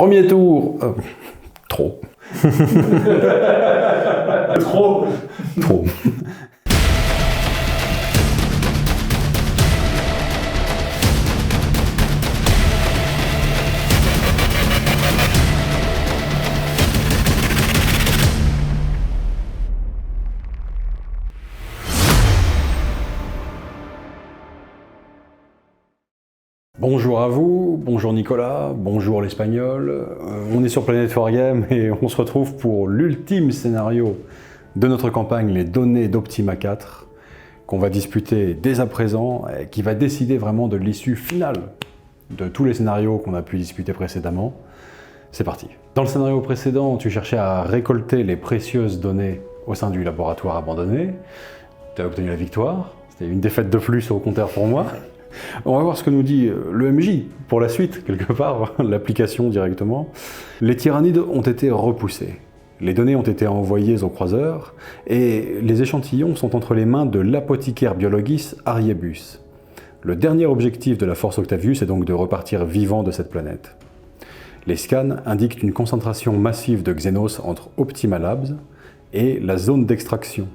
Premier tour. Trop. Trop. Trop. Bonjour à vous, bonjour Nicolas, bonjour l'Espagnol. On est sur Planet Wargame et on se retrouve pour l'ultime scénario de notre campagne, les données d'Optima 4, qu'on va disputer dès à présent et qui va décider vraiment de l'issue finale de tous les scénarios qu'on a pu disputer précédemment. C'est parti. Dans le scénario précédent, tu cherchais à récolter les précieuses données au sein du laboratoire abandonné. Tu as obtenu la victoire, c'était une défaite de plus au compteur pour moi. On va voir ce que nous dit le MJ pour la suite, quelque part, l'application directement. Les tyrannides ont été repoussés. Les données ont été envoyées aux croiseurs et les échantillons sont entre les mains de l'apothicaire biologis Ariebus. Le dernier objectif de la Force Octavius est donc de repartir vivant de cette planète. Les scans indiquent une concentration massive de Xenos entre Optima Labs et la zone d'extraction.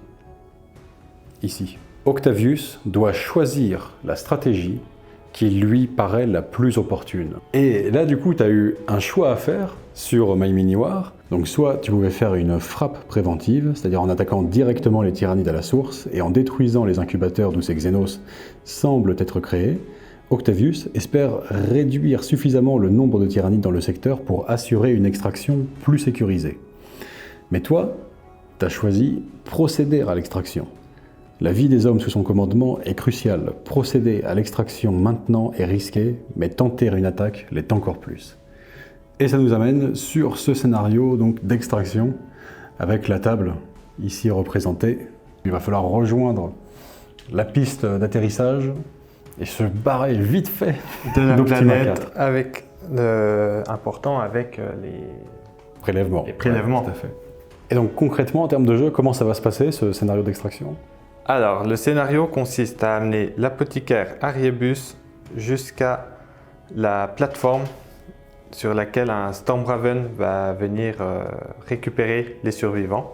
Ici. Octavius doit choisir la stratégie qui lui paraît la plus opportune. Et là, du coup, tu as eu un choix à faire sur My Mini War. Donc, soit tu pouvais faire une frappe préventive, c'est-à-dire en attaquant directement les tyrannides à la source et en détruisant les incubateurs d'où ces Xenos semblent être créés. Octavius espère réduire suffisamment le nombre de tyrannides dans le secteur pour assurer une extraction plus sécurisée. Mais toi, tu as choisi procéder à l'extraction. La vie des hommes sous son commandement est cruciale. Procéder à l'extraction maintenant est risqué, mais tenter une attaque l'est encore plus. Et ça nous amène sur ce scénario donc d'extraction, avec la table ici représentée. Il va falloir rejoindre la piste d'atterrissage et se barrer vite fait de la planète 4. Avec important avec les prélèvements. Les prélèvements. Ouais, tout à fait. Et donc concrètement en termes de jeu, comment ça va se passer ce scénario d'extraction ? Alors, le scénario consiste à amener l'apothicaire Ariebus jusqu'à la plateforme sur laquelle un Stormraven va venir récupérer les survivants.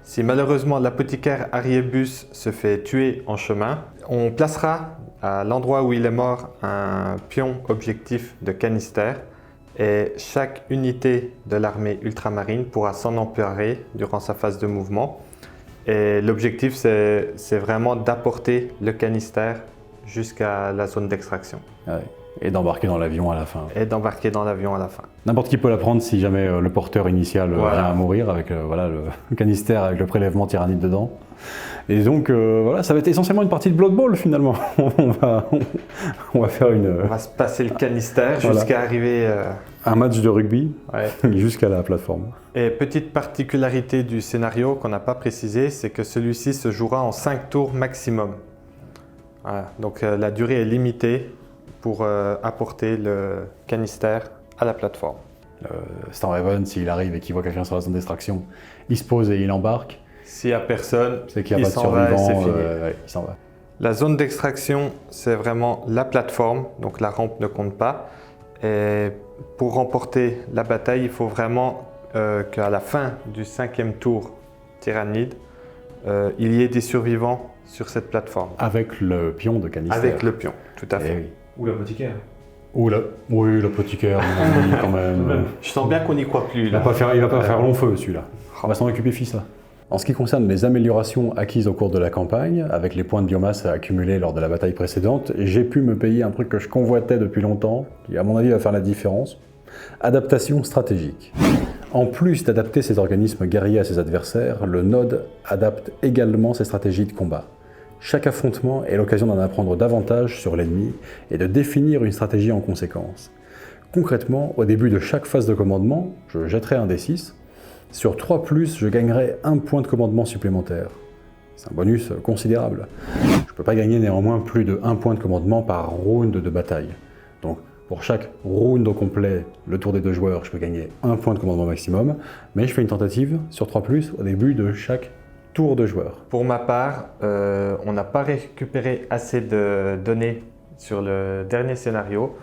Si malheureusement l'apothicaire Ariebus se fait tuer en chemin, on placera à l'endroit où il est mort un pion objectif de canister et chaque unité de l'armée ultramarine pourra s'en emparer durant sa phase de mouvement. Et l'objectif, c'est vraiment d'apporter le canister jusqu'à la zone d'extraction. Ouais. Et d'embarquer dans l'avion à la fin. N'importe qui peut la prendre si jamais le porteur initial vient à mourir avec le canister avec le prélèvement tyrannide dedans. Et donc voilà, ça va être essentiellement une partie de Blood Bowl finalement. on va faire une... On va se passer le canister jusqu'à arriver... Un match de rugby jusqu'à la plateforme. Et petite particularité du scénario qu'on n'a pas précisé, c'est que celui-ci se jouera en 5 tours maximum. Voilà. Donc la durée est limitée pour apporter le canister à la plateforme. Stormraven, s'il arrive et qu'il voit quelqu'un sur la zone d'extraction, il se pose et il embarque. S'il n'y a personne, c'est qu'il n'y a pas de survivant, il s'en va. La zone d'extraction, c'est vraiment la plateforme, donc la rampe ne compte pas. Et pour remporter la bataille, il faut vraiment qu'à la fin du 5e tour tyrannide, il y ait des survivants sur cette plateforme. Avec le pion de canister. Avec le pion, tout à fait. Oui. Ou l'apothicaire. Oui, l'apothicaire, quand même. Je sens bien qu'on n'y croit plus. Là. Il va pas faire long feu, celui-là. On va s'en occuper, fils. En ce qui concerne les améliorations acquises au cours de la campagne, avec les points de biomasse accumulés lors de la bataille précédente, j'ai pu me payer un truc que je convoitais depuis longtemps, qui à mon avis va faire la différence. Adaptation stratégique. En plus d'adapter ses organismes guerriers à ses adversaires, le Node adapte également ses stratégies de combat. Chaque affrontement est l'occasion d'en apprendre davantage sur l'ennemi et de définir une stratégie en conséquence. Concrètement, au début de chaque phase de commandement, je jetterai un D6. Sur 3+, je gagnerai un point de commandement supplémentaire. C'est un bonus considérable. Je ne peux pas gagner néanmoins plus de 1 point de commandement par round de bataille. Donc pour chaque round au complet, le tour des 2 joueurs, je peux gagner 1 point de commandement maximum, mais je fais une tentative sur 3+, au début de chaque tour de joueur. Pour ma part, on n'a pas récupéré assez de données sur le dernier scénario.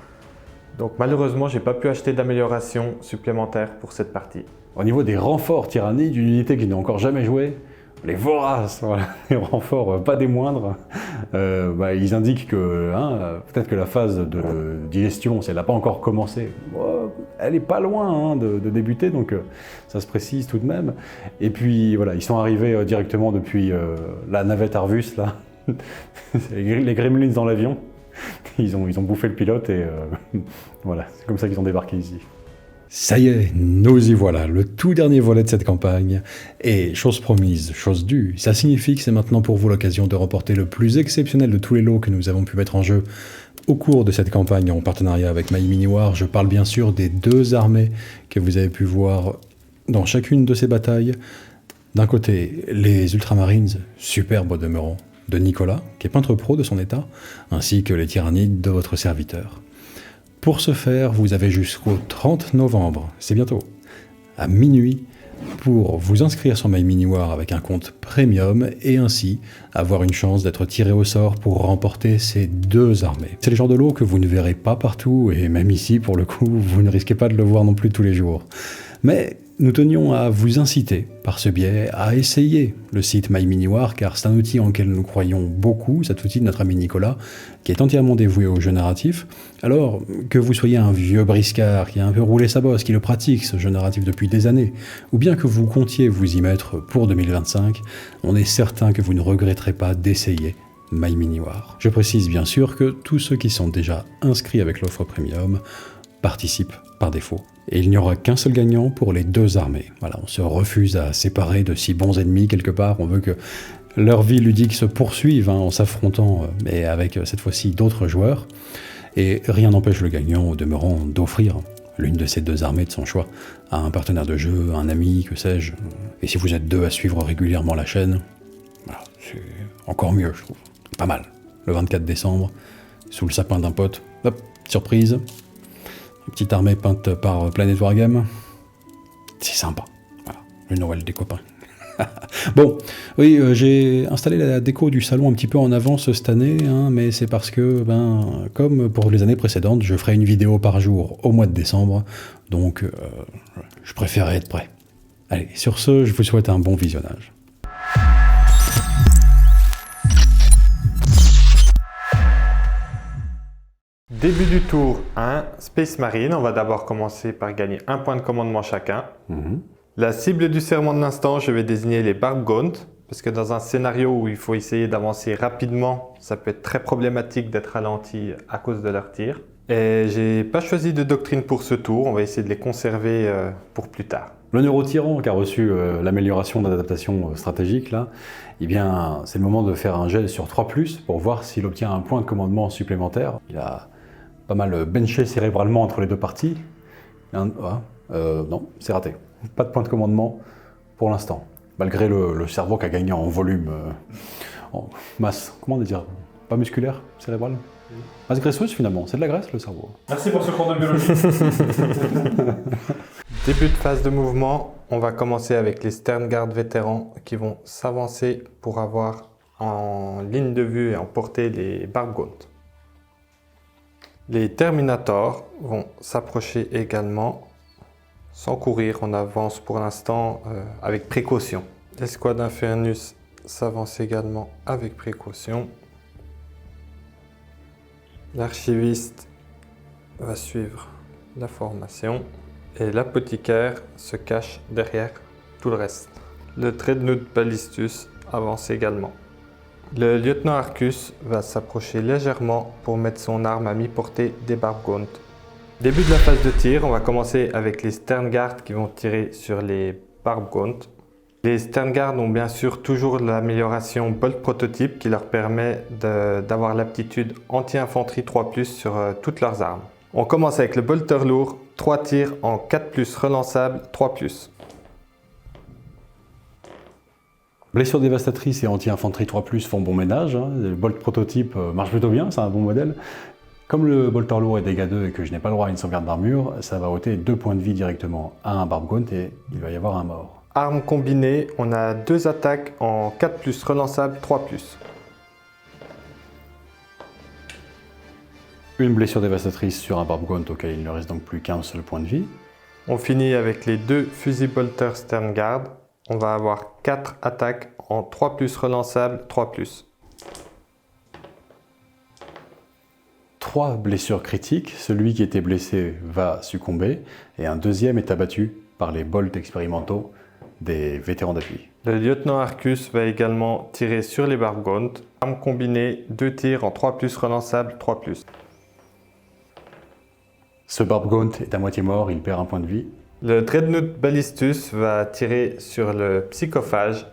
Donc malheureusement, j'ai pas pu acheter d'amélioration supplémentaire pour cette partie. Au niveau des renforts tyrannides, d'une unité qui n'a encore jamais joué, les voraces, voilà, les renforts pas des moindres, ils indiquent que peut-être que la phase de digestion, si elle n'a pas encore commencé, elle n'est pas loin de débuter, donc ça se précise tout de même. Et puis voilà, ils sont arrivés directement depuis la navette Arvus, là, les gremlins dans l'avion. Ils ont bouffé le pilote et voilà, c'est comme ça qu'ils ont débarqué ici. Ça y est, nous y voilà, le tout dernier volet de cette campagne. Et chose promise, chose due, ça signifie que c'est maintenant pour vous l'occasion de remporter le plus exceptionnel de tous les lots que nous avons pu mettre en jeu au cours de cette campagne en partenariat avec My Mini War. Je parle bien sûr des 2 armées que vous avez pu voir dans chacune de ces batailles. D'un côté, les Ultramarines, superbes au demeurant, de Nicolas, qui est peintre pro de son état, ainsi que les tyrannides de votre serviteur. Pour ce faire, vous avez jusqu'au 30 novembre, c'est bientôt, à minuit, pour vous inscrire sur My Mini War avec un compte premium et ainsi avoir une chance d'être tiré au sort pour remporter ces 2 armées. C'est le genre de lot que vous ne verrez pas partout et même ici, pour le coup, vous ne risquez pas de le voir non plus tous les jours. Mais nous tenions à vous inciter, par ce biais, à essayer le site My Mini War, car c'est un outil en lequel nous croyons beaucoup, cet outil de notre ami Nicolas, qui est entièrement dévoué au jeu narratif. Alors, que vous soyez un vieux briscard qui a un peu roulé sa bosse, qui le pratique, ce jeu narratif depuis des années, ou bien que vous comptiez vous y mettre pour 2025, on est certain que vous ne regretterez pas d'essayer My Mini War. Je précise bien sûr que tous ceux qui sont déjà inscrits avec l'offre premium participent par défaut. Et il n'y aura qu'un seul gagnant pour les 2 armées. Voilà, on se refuse à séparer de si bons ennemis quelque part. On veut que leur vie ludique se poursuive en s'affrontant, mais avec cette fois-ci d'autres joueurs. Et rien n'empêche le gagnant, au demeurant, d'offrir l'une de ces 2 armées de son choix à un partenaire de jeu, un ami, que sais-je. Et si vous êtes 2 à suivre régulièrement la chaîne, voilà, c'est encore mieux, je trouve. Pas mal. Le 24 décembre, sous le sapin d'un pote, hop, surprise. Une petite armée peinte par Planet Wargame. C'est sympa. Voilà, le Noël des copains. Bon, oui, j'ai installé la déco du salon un petit peu en avance cette année, mais c'est parce que, comme pour les années précédentes, je ferai une vidéo par jour au mois de décembre, donc je préférais être prêt. Allez, sur ce, je vous souhaite un bon visionnage. Début du tour 1, Space Marine. On va d'abord commencer par gagner 1 point de commandement chacun. La cible du serment de l'instant, je vais désigner les Barbgaunt, parce que dans un scénario où il faut essayer d'avancer rapidement, ça peut être très problématique d'être ralenti à cause de leur tir. Et j'ai pas choisi de doctrine pour ce tour, on va essayer de les conserver pour plus tard. Le neurotyran qui a reçu l'amélioration d'adaptation stratégique, là, eh bien, c'est le moment de faire un jet sur 3+, pour voir s'il obtient un point de commandement supplémentaire. Il a pas mal benché cérébralement entre les 2 parties. Non, c'est raté. Pas de point de commandement pour l'instant. Malgré le cerveau qui a gagné en volume, en masse, comment dire, pas musculaire, cérébrale. Masse graisseuse finalement, c'est de la graisse le cerveau. Merci pour ce cours de biologie. Début de phase de mouvement, on va commencer avec les Sternguard vétérans qui vont s'avancer pour avoir en ligne de vue et en portée les Barbgaunt. Les Terminators vont s'approcher également sans courir, on avance pour l'instant avec précaution. L'escouade Infernus s'avance également avec précaution. L'archiviste va suivre la formation et l'apothicaire se cache derrière tout le reste. Le Dreadnought Ballistus avance également. Le lieutenant Arcus va s'approcher légèrement pour mettre son arme à mi-portée des Barbgaunt. Début de la phase de tir, on va commencer avec les Sternguard qui vont tirer sur les Barbgaunt. Les Sternguard ont bien sûr toujours l'amélioration Bolt Prototype qui leur permet d'avoir l'aptitude anti-infanterie 3+, sur toutes leurs armes. On commence avec le Bolter lourd, 3 tirs en 4+, relançable 3+. Blessure dévastatrice et anti-infanterie 3+, font bon ménage. Le Bolt Prototype marche plutôt bien, c'est un bon modèle. Comme le Bolter lourd est dégâts 2 et que je n'ai pas le droit à une sauvegarde d'armure, ça va ôter 2 points de vie directement à un Barbgaunt et il va y avoir un mort. Armes combinées, on a 2 attaques en 4+, relançable 3+. Une blessure dévastatrice sur un Barbgaunt auquel il ne reste donc plus qu'un seul point de vie. On finit avec les 2 fusils bolter Sternguard. On va avoir 4 attaques en 3+ relançables, 3+. 3 blessures critiques, celui qui était blessé va succomber, et un deuxième est abattu par les bolts expérimentaux des vétérans d'appui. Le lieutenant Arcus va également tirer sur les Barbgaunt. Arme combinée, 2 tirs en 3+ relançables, 3+. Ce Barbgaunt est à moitié mort, il perd un point de vie. Le Dreadnought Ballistus va tirer sur le Psychophage.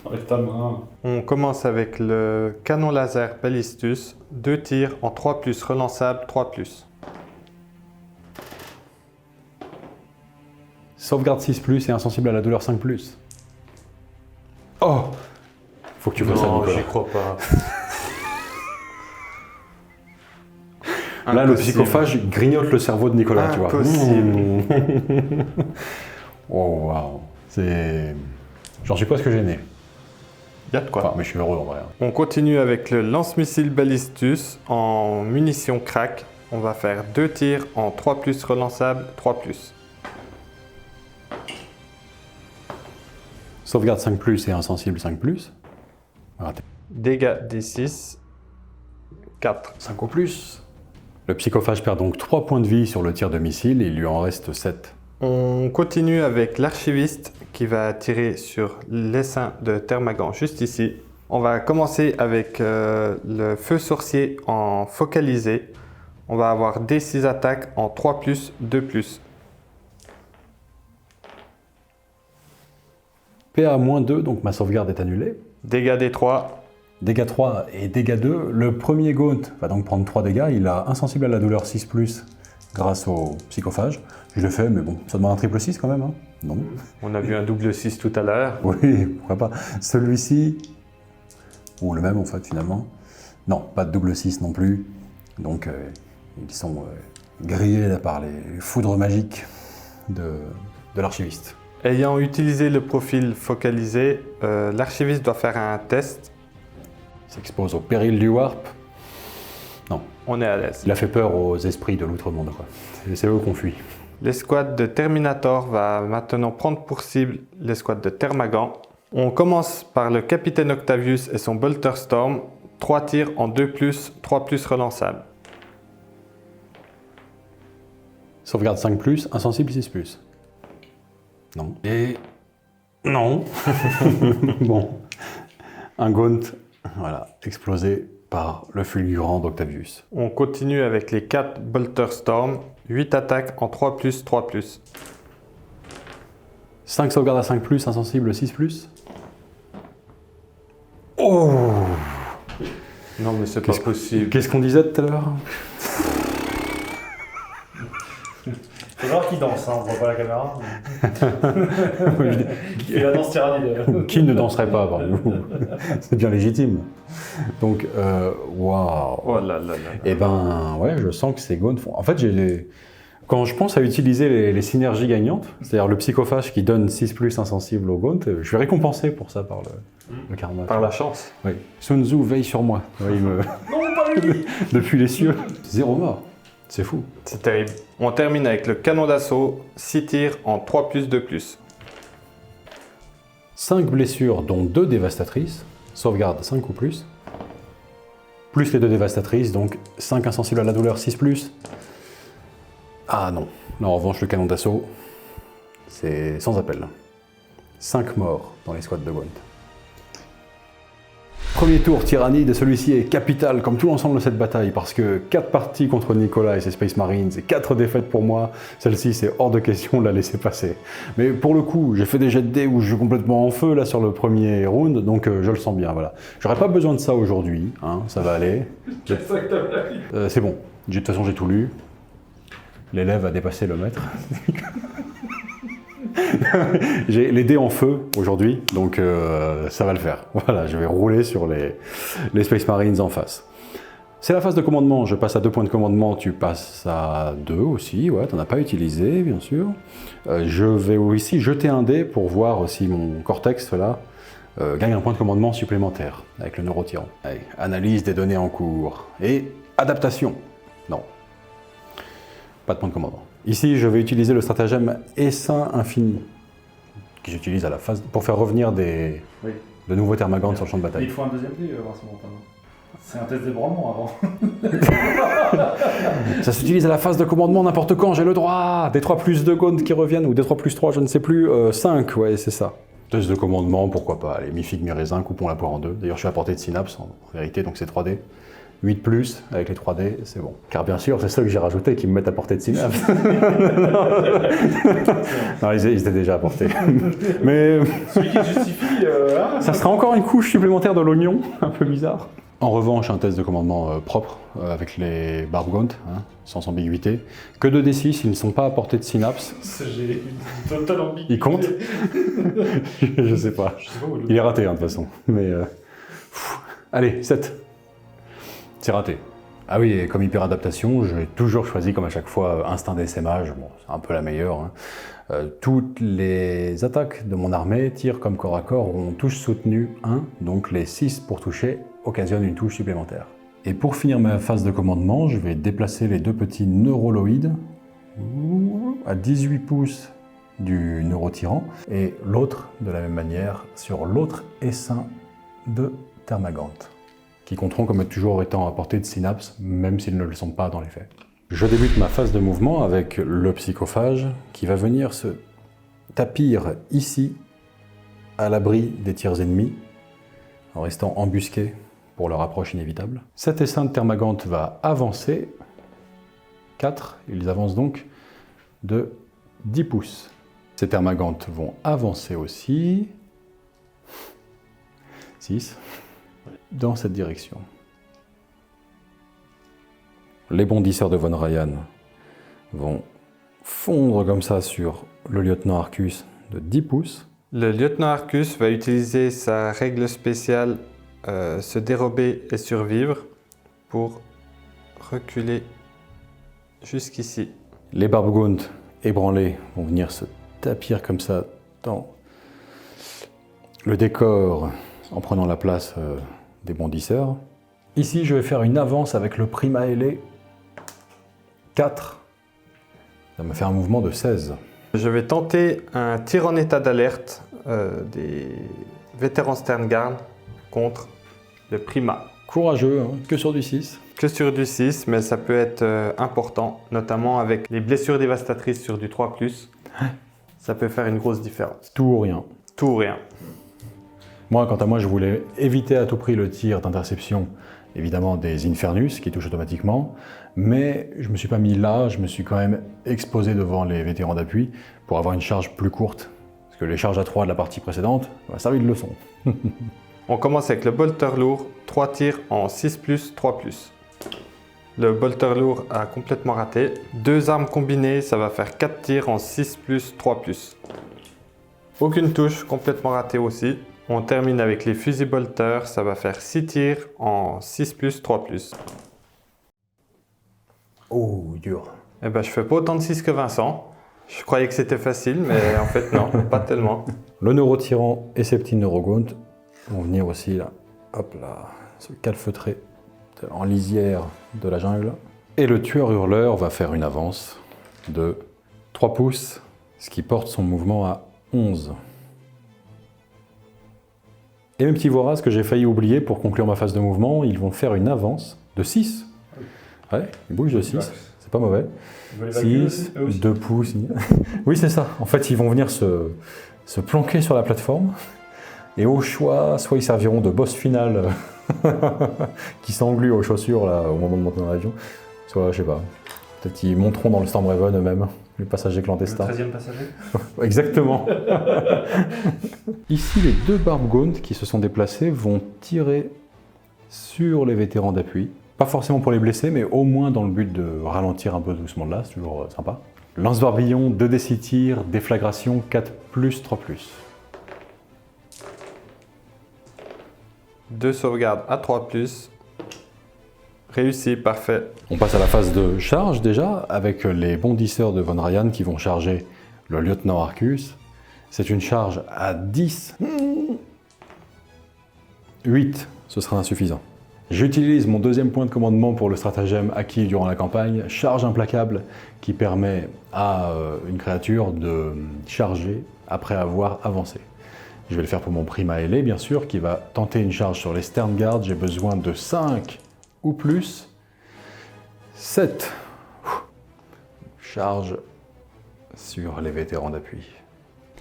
Avec ta main. On commence avec le canon laser Ballistus, 2 tirs en 3+ relançables, 3+. Sauvegarde 6+, et insensible à la douleur 5+. Oh! Faut que tu fasses ça, Nicolas. j'y crois pas. Là, le psychophage grignote le cerveau de Nicolas, tu vois. Impossible. Oh, waouh. C'est... J'en suis presque gêné. Y a de quoi. Enfin, mais je suis heureux en vrai. On continue avec le lance-missile Ballistus en munitions crack. On va faire 2 tirs en 3+ relançables, 3+. Sauvegarde 5+, et insensible 5+. Raté. Dégâts D6, 4. 5 au plus. Le psychophage perd donc 3 points de vie sur le tir de missile, et il lui en reste 7. On continue avec l'archiviste qui va tirer sur l'essaim de Termagan juste ici. On va commencer avec le feu sorcier en focalisé. On va avoir D6 attaques en 3+, 2+. PA-2, donc ma sauvegarde est annulée. Dégâts D3. Dégâts 3 et dégâts 2. Le premier Gaunt va donc prendre 3 dégâts. Il a insensible à la douleur 6+, grâce au psychophage. Je le fais, mais bon, ça demande un triple 6 quand même, hein. Non. On a vu un double 6 tout à l'heure. Oui, pourquoi pas. Celui-ci, ou le même en fait finalement. Non, pas de double 6 non plus. Donc ils sont grillés là, par les foudres magiques de l'archiviste. Ayant utilisé le profil focalisé, l'archiviste doit faire un test. S'expose au péril du warp. Non. On est à l'aise. Il a fait peur aux esprits de l'outre-monde, quoi. C'est eux qu'on fuit. L'escouade de Terminator va maintenant prendre pour cible l'escouade de Termagan. On commence par le capitaine Octavius et son Bolter Storm. 3 tirs en 2+, 3+ relançables. Sauvegarde 5+, insensible 6+. Non. Et... non. Bon. Un Gaunt, voilà, explosé par le fulgurant d'Octavius. On continue avec les 4 Bolter Storm. 8 attaques en 3+, 3+. 5 sauvegardes à 5+, insensible 6+. Oh! Non mais c'est pas possible. Qu'est-ce qu'on disait tout à l'heure? Faut voir qui danse, hein, on voit pas la caméra. Et la danse tyrannide. Qui ne danserait pas parmi vous? C'est bien légitime. Donc, waouh! Oh là là là. Et ben, ouais, je sens que ces Gaunt font... En fait, quand je pense à utiliser les synergies gagnantes, c'est-à-dire le psychophage qui donne 6+ insensible au Gaunt, je suis récompensé pour ça par le karma. Par la chance. Oui. Sun Tzu veille sur moi. Ouais, Non, pas lui. Depuis les cieux. 0 mort. C'est fou. C'est terrible. On termine avec le canon d'assaut. 6 tirs en 3+, 2+. 5 blessures, dont 2 dévastatrices. Sauvegarde 5 ou plus. Plus les 2 dévastatrices, donc 5 insensibles à la douleur, 6+. Ah non. Non, en revanche, le canon d'assaut, c'est sans appel. 5 morts dans les squads de Gaunt. Premier tour tyrannide, celui-ci est capital comme tout l'ensemble de cette bataille parce que 4 parties contre Nicolas et ses Space Marines et 4 défaites pour moi, celle-ci c'est hors de question de la laisser passer. Mais pour le coup, j'ai fait des jets de dés où je suis complètement en feu là sur le premier round, donc je le sens bien, voilà. J'aurais pas besoin de ça aujourd'hui, hein, ça va aller. C'est bon, de toute façon j'ai tout lu. L'élève a dépassé le maître. J'ai les dés en feu aujourd'hui, donc ça va le faire. Voilà, je vais rouler sur les Space Marines en face. C'est la phase de commandement, je passe à 2 points de commandement, tu passes à 2 aussi, ouais, t'en as pas utilisé, bien sûr. Je vais ici jeter un dé pour voir si mon cortex, là, gagne un point de commandement supplémentaire avec le neurotyran. Allez, analyse des données en cours. Et adaptation. Non. Pas de point de commandement. Ici, je vais utiliser le stratagème essaim infini, que j'utilise à la phase pour faire revenir de nouveaux termagantes sur le champ de Il bataille. faut un deuxième dé, Vincent Montanon. C'est un test d'ébranlement avant. Ça s'utilise à la phase de commandement n'importe quand, j'ai le droit. Des 3 plus 2 gaunt qui reviennent, ou des 3 plus 3, je ne sais plus. 5, ouais, c'est ça. Test de commandement, pourquoi pas. Allez, mi-figue, mi-raisin, coupons la poire en deux. D'ailleurs, je suis à portée de synapse, en vérité, donc c'est 3D. 8 plus, avec les 3D, c'est bon. Car bien sûr, c'est ceux que j'ai rajoutés qui me mettent à portée de synapse. Non, ils étaient déjà à portée. Mais Celui qui justifie. ça sera encore une couche supplémentaire de l'oignon, un peu bizarre. En revanche, un test de commandement propre avec les Barbgaunt, sans ambiguïté. Que 2d6, ils ne sont pas à portée de synapse. J'ai une totale ambiguïté. Il compte Je sais pas. Je sais pas où Il est raté, de toute façon. Mais allez, 7. C'est raté. Ah oui, et comme hyperadaptation, j'ai toujours choisi, comme à chaque fois, instinct d'essaimage. Bon, c'est un peu la meilleure. Toutes les attaques de mon armée, tir comme corps à corps, ont touche soutenue 1, donc les 6 pour toucher occasionnent une touche supplémentaire. Et pour finir ma phase de commandement, je vais déplacer les deux petits neuroloïdes à 18 pouces du neurotyran et l'autre, de la même manière, sur l'autre essaim de Termagante, qui compteront comme toujours étant à portée de synapse, même s'ils ne le sont pas dans les faits. Je débute ma phase de mouvement avec le psychophage qui va venir se tapir ici, à l'abri des tirs ennemis, en restant embusqué pour leur approche inévitable. Cet essaim de Termagante va avancer 4, ils avancent donc de 10 pouces. Ces Termagantes vont avancer aussi 6 dans cette direction. Les bondisseurs de Von Ryan vont fondre comme ça sur le lieutenant Arcus de 10 pouces. Le lieutenant Arcus va utiliser sa règle spéciale se dérober et survivre pour reculer jusqu'ici. Les Barbgaunt ébranlés vont venir se tapir comme ça dans le décor en prenant la place des bondisseurs. Ici, je vais faire une avance avec le prima ailé 4. Ça me fait un mouvement de 16. Je vais tenter un tir en état d'alerte des vétérans Sterngarn contre le prima. Courageux, hein, que sur du 6. Que sur du 6, mais ça peut être important, notamment avec les blessures dévastatrices sur du 3+. Ça peut faire une grosse différence. Tout ou rien. Tout ou rien. Moi, quant à moi, je voulais éviter à tout prix le tir d'interception, évidemment des Infernus, qui touchent automatiquement, mais je ne me suis pas mis là, je me suis quand même exposé devant les vétérans d'appui pour avoir une charge plus courte, parce que les charges à 3 de la partie précédente m'ont servi de leçon. On commence avec le bolter lourd, 3 tirs en 6+, 3+. Le bolter lourd a complètement raté. 2 armes combinées, ça va faire 4 tirs en 6+, 3+. Aucune touche, complètement raté aussi. On termine avec les fusils bolter, ça va faire 6 tirs en 6+, 3+. Oh, dur. Eh ben, je fais pas autant de 6 que Vincent. Je croyais que c'était facile, mais en fait non, pas tellement. Le neurotyran et ses petits neurogaunt vont venir aussi là, hop là, se calfeutrer en lisière de la jungle. Et le tueur hurleur va faire une avance de 3 pouces, ce qui porte son mouvement à 11. Et mes petits voraces que j'ai failli oublier pour conclure ma phase de mouvement, ils vont faire une avance de 6. Ouais, ils bougent de 6, c'est pas mauvais. 6, 2 pouces. Oui, c'est ça. En fait, ils vont venir se planquer sur la plateforme. Et au choix, soit ils serviront de boss final qui s'englue aux chaussures là, au moment de monter dans l'avion, soit, je sais pas, peut-être qu'ils monteront dans le Stormraven eux-mêmes, les passagers clandestins. Le 13e passager. Exactement. Ici, les deux Barbgaunt qui se sont déplacés vont tirer sur les vétérans d'appui. Pas forcément pour les blesser, mais au moins dans le but de ralentir un peu doucement de là, c'est toujours sympa. Lance-barbillon, 2d6 tirs, déflagration, 4+, 3+. 2 sauvegardes à 3+. Réussi, parfait. On passe à la phase de charge déjà, avec les bondisseurs de Von Ryan qui vont charger le lieutenant Arcus. C'est une charge à 10. 8, ce sera insuffisant. J'utilise mon deuxième point de commandement pour le stratagème acquis durant la campagne, charge implacable, qui permet à une créature de charger après avoir avancé. Je vais le faire pour mon Prima ailé, bien sûr, qui va tenter une charge sur les Stern Guard. J'ai besoin de 5 ou plus. 7. Charge sur les vétérans d'appui.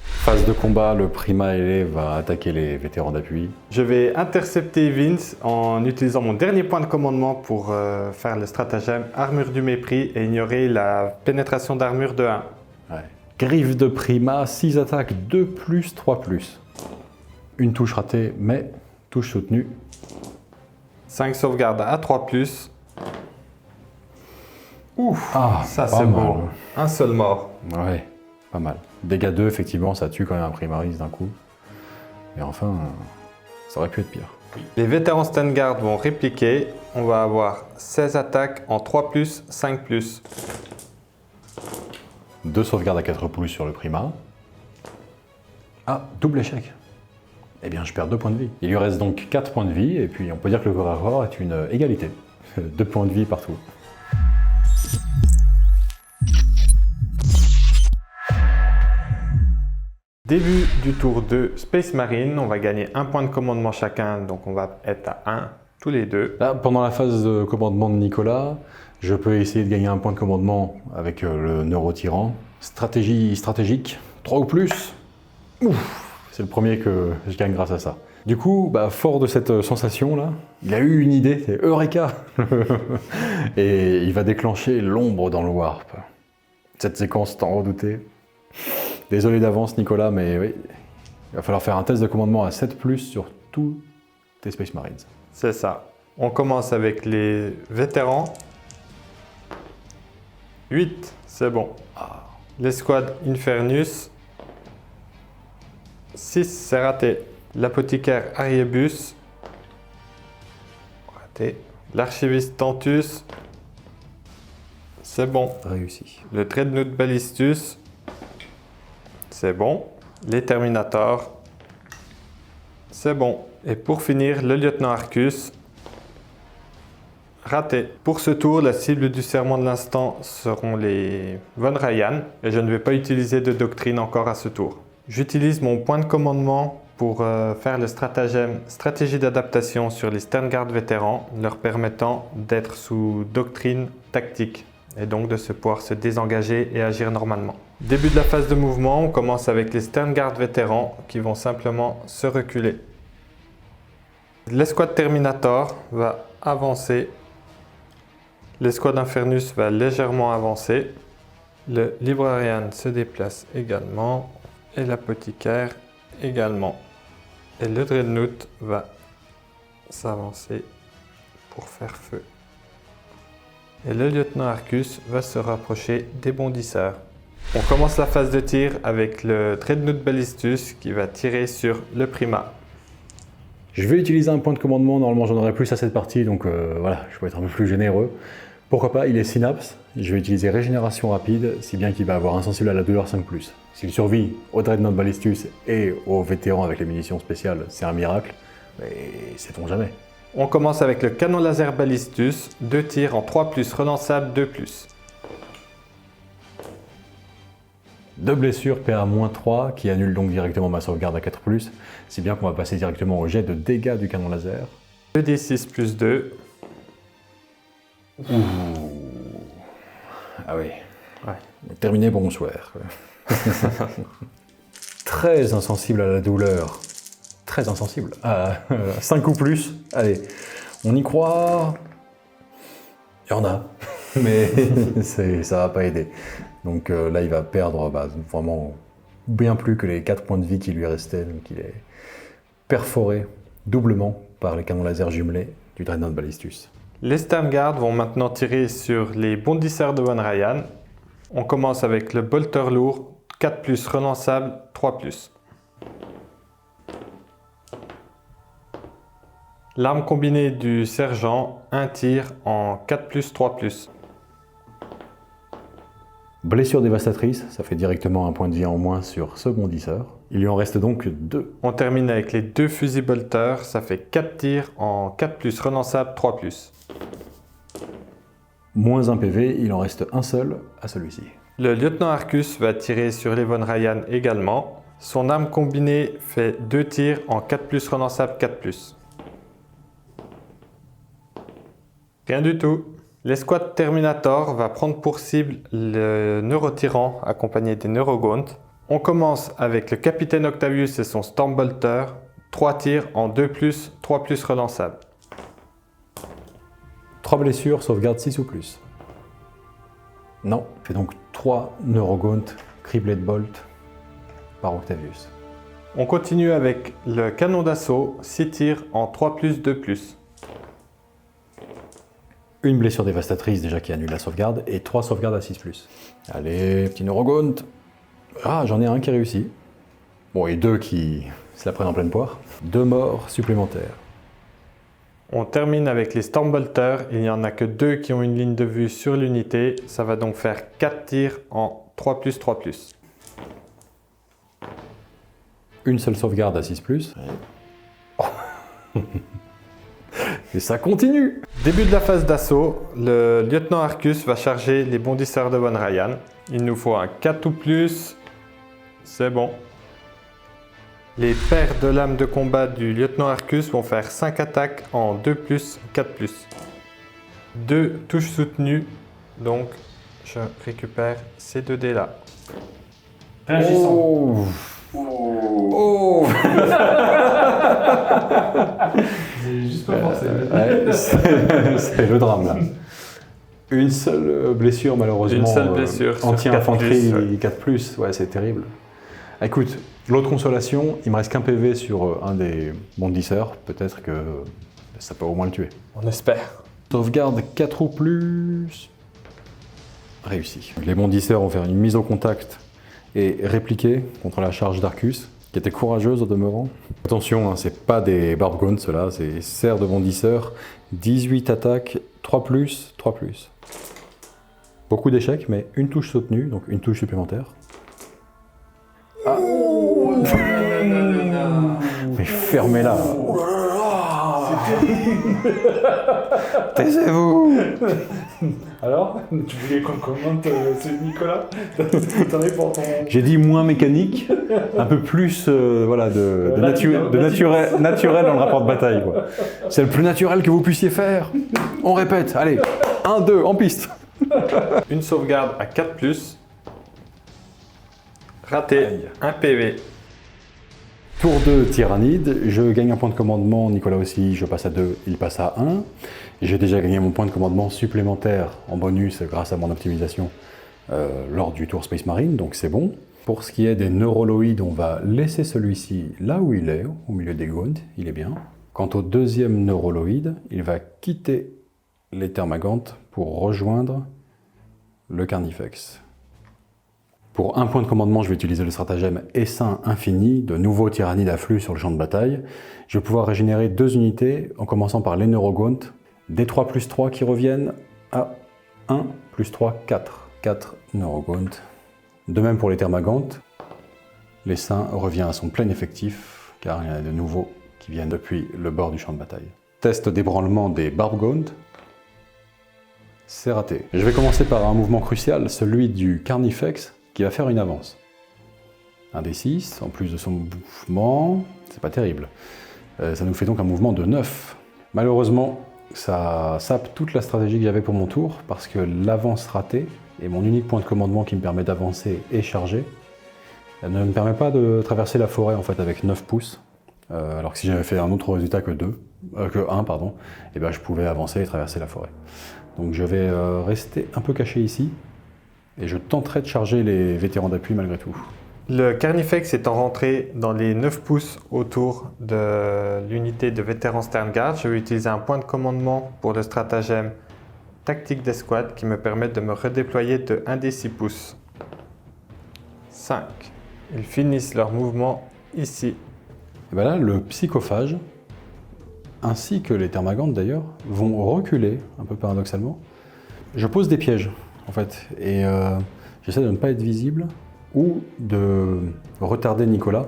Phase de combat, le Prima ailé va attaquer les vétérans d'appui. Je vais intercepter Vince en utilisant mon dernier point de commandement pour faire le stratagème armure du mépris et ignorer la pénétration d'armure de 1. Ouais. Griffe de Prima, 6 attaques, 2+, 3+. Une touche ratée, mais touche soutenue. 5 sauvegardes à 3+. Ouf, ça c'est pas beau. mal. Un seul mort. Ouais, pas mal. Dégâts 2, effectivement, ça tue quand même un Primaris d'un coup. Et enfin, ça aurait pu être pire. Les vétérans Stengard vont répliquer. On va avoir 16 attaques en 3+, 5+. 2 sauvegardes à 4+ sur le Prima. Ah, double échec. Eh bien, je perds 2 points de vie. Il lui reste donc 4 points de vie, et puis on peut dire que le corps à corps est une égalité. 2 points de vie partout. Début du tour de Space Marine, on va gagner 1 point de commandement chacun, donc on va être à 1 tous les deux. Là, pendant la phase de commandement de Nicolas, je peux essayer de gagner 1 point de commandement avec le Neurotyran. Stratégie stratégique, 3 ou plus. Ouf, c'est le premier que je gagne grâce à ça. Du coup, fort de cette sensation-là, il a eu une idée, c'est Eureka. Et il va déclencher l'ombre dans le Warp. Cette séquence tant redoutée. Désolé d'avance Nicolas, mais oui, il va falloir faire un test de commandement à 7+ sur tous tes Space Marines. C'est ça. On commence avec les vétérans. 8, c'est bon. L'escouade Infernus. 6, c'est raté. L'apothicaire Ariebus. Raté. L'archiviste Tantus. C'est bon. Réussi. Le Dreadnought Ballistus. C'est bon. Les Terminators. C'est bon. Et pour finir, le lieutenant Arcus. Raté. Pour ce tour, la cible du serment de l'instant seront les Von Ryan. Et je ne vais pas utiliser de doctrine encore à ce tour. J'utilise mon point de commandement pour faire le stratagème stratégie d'adaptation sur les Sterngard vétérans, leur permettant d'être sous doctrine tactique et donc de pouvoir se désengager et agir normalement. Début de la phase de mouvement, on commence avec les Sterngard vétérans qui vont simplement se reculer. L'escouade Terminator va avancer. L'escouade Infernus va légèrement avancer. Le Librarian se déplace également. Et l'apothicaire également. Et le Dreadnought va s'avancer pour faire feu. Et le lieutenant Arcus va se rapprocher des bondisseurs. On commence la phase de tir avec le Dreadnought Ballistus qui va tirer sur le Prima. Je vais utiliser un point de commandement, normalement j'en aurai plus à cette partie, donc voilà, je peux être un peu plus généreux. Pourquoi pas, il est Synapse, je vais utiliser Régénération rapide, si bien qu'il va avoir insensible à la douleur 5+. S'il survit au Dreadnought Ballistus et aux vétérans avec les munitions spéciales, c'est un miracle, mais sait-on jamais. On commence avec le canon laser Ballistus, 2 tirs en 3+, relançable 2+. 2 blessures, PA-3, qui annule donc directement ma sauvegarde à 4+, si bien qu'on va passer directement au jet de dégâts du canon laser. 2d6 plus 2. Ouh. Ah oui. Ouais. Terminé, bonsoir. Très insensible à la douleur. Très insensible. 5 ou plus. Allez, on y croit. Il y en a. Mais ça va pas aider. Donc là, il va perdre vraiment bien plus que les 4 points de vie qui lui restaient. Donc il est perforé doublement par les canons laser jumelés du Dreadnought Ballistus. Les Sterngard vont maintenant tirer sur les bondisseurs de Von Ryan. On commence avec le bolter lourd, 4+, relançable, 3+. L'arme combinée du sergent, un tir en 4+, 3+. Blessure dévastatrice, ça fait directement un point de vie en moins sur ce bondisseur. Il lui en reste donc 2. On termine avec les 2 fusils bolters, ça fait 4 tirs en 4+, relançable 3+. Moins 1 PV, il en reste un seul à celui-ci. Le lieutenant Arcus va tirer sur les Von Ryan également. Son arme combinée fait 2 tirs en 4+, relançable 4+. Rien du tout. L'escouade Terminator va prendre pour cible le Neurotyran accompagné des Neurogaunt. On commence avec le capitaine Octavius et son Stormbolter. 3 tirs en 2+, 3+ relançable. 3 blessures, sauvegarde 6 ou plus. Non, fait donc 3 Neurogaunt criblés de bolt par Octavius. On continue avec le canon d'assaut, 6 tirs en 3+, 2+. Une blessure dévastatrice déjà qui annule la sauvegarde et 3 sauvegardes à 6+. Allez, petit Neurogaunt. Ah, j'en ai un qui réussit. Bon, et 2 qui se la prennent en pleine poire. 2 morts supplémentaires. On termine avec les Stormbolters. Il n'y en a que 2 qui ont une ligne de vue sur l'unité. Ça va donc faire 4 tirs en 3+, 3+. Une seule sauvegarde à 6+. Oh. Et ça continue. Début de la phase d'assaut, le lieutenant Arcus va charger les bondisseurs de Von Ryan. Il nous faut un 4 ou plus. C'est bon. Les paires de lames de combat du lieutenant Arcus vont faire 5 attaques en 2+, 4+. 2 touches soutenues, donc je récupère ces 2 dés là. Réagissons. Oh. Oh. J'ai juste pas forcé. Ouais, c'est le drame là. Une seule blessure malheureusement. Une seule blessure sur anti-infanterie 4+, 4+, ouais c'est terrible. Écoute, l'autre consolation, il me reste qu'un PV sur un des bondisseurs, peut-être que ça peut au moins le tuer. On espère. Sauvegarde 4 ou plus. Réussi. Les bondisseurs vont faire une mise au contact et répliquer contre la charge d'Arcus, qui était courageuse au demeurant. Attention, hein, c'est pas des Barbgones, ceux-là, c'est serre de bondisseurs. 18 attaques, 3+, 3+. Beaucoup d'échecs, mais une touche soutenue, donc une touche supplémentaire. Ah. Mais fermez-la. Taisez-vous. Alors, tu voulais qu'on commente celui de Nicolas? T'en es pour ton... J'ai dit moins mécanique, un peu plus voilà, naturel dans le rapport de bataille. Quoi. C'est le plus naturel que vous puissiez faire. On répète, allez, 1, 2, en piste. Une sauvegarde à 4+. Raté, Aïe. 1 PV. Tour 2, tyrannide, je gagne un point de commandement, Nicolas aussi, je passe à 2, il passe à 1. J'ai déjà gagné mon point de commandement supplémentaire en bonus grâce à mon optimisation lors du tour Space Marine, donc c'est bon. Pour ce qui est des neuroloïdes, on va laisser celui-ci là où il est, au milieu des Gaunt, il est bien. Quant au deuxième neuroloïde, il va quitter les Termagantes pour rejoindre le Carnifex. Pour un point de commandement, je vais utiliser le stratagème Essaim Infini, de nouveaux tyrannides affluent sur le champ de bataille. Je vais pouvoir régénérer 2 unités, en commençant par les Neurogaunt, des 3+3 qui reviennent à 1 plus 3, 4. 4 Neurogaunt. De même pour les Termagantes, l'Essaim revient à son plein effectif, car il y en a de nouveaux qui viennent depuis le bord du champ de bataille. Test d'ébranlement des Barbgaunt. C'est raté. Je vais commencer par un mouvement crucial, celui du Carnifex, qui va faire une avance. Un des 6, en plus de son mouvement, c'est pas terrible. Ça nous fait donc un mouvement de 9. Malheureusement, ça sape toute la stratégie que j'avais pour mon tour, parce que l'avance ratée, et mon unique point de commandement qui me permet d'avancer est chargé, elle ne me permet pas de traverser la forêt en fait avec 9 pouces, alors que si j'avais fait un autre résultat que 1, pardon, et ben je pouvais avancer et traverser la forêt. Donc je vais rester un peu caché ici, et je tenterai de charger les vétérans d'appui malgré tout. Le Carnifex étant rentré dans les 9 pouces autour de l'unité de vétérans Sternguard, je vais utiliser un point de commandement pour le stratagème tactique d'escouade qui me permet de me redéployer de 1 des 6 pouces. 5. Ils finissent leur mouvement ici. Et ben là, le psychophage, ainsi que les Termagantes d'ailleurs, vont reculer, un peu paradoxalement. Je pose des pièges, en fait, et J'essaie de ne pas être visible ou de retarder Nicolas.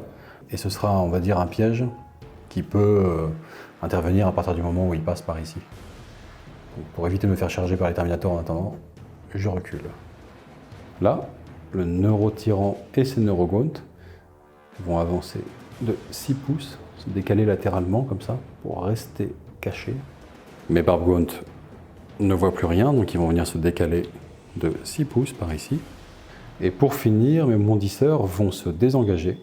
Et ce sera, on va dire, un piège qui peut intervenir à partir du moment où il passe par ici. Donc, pour éviter de me faire charger par les Terminators en attendant, je recule. Là, le Neurotyran et ses Neurogaunts vont avancer de 6 pouces, se décaler latéralement comme ça, pour rester cachés. Mes Barbgaunts ne voient plus rien, donc ils vont venir se décaler de 6 pouces par ici. Et pour finir, mes Bondisseurs vont se désengager,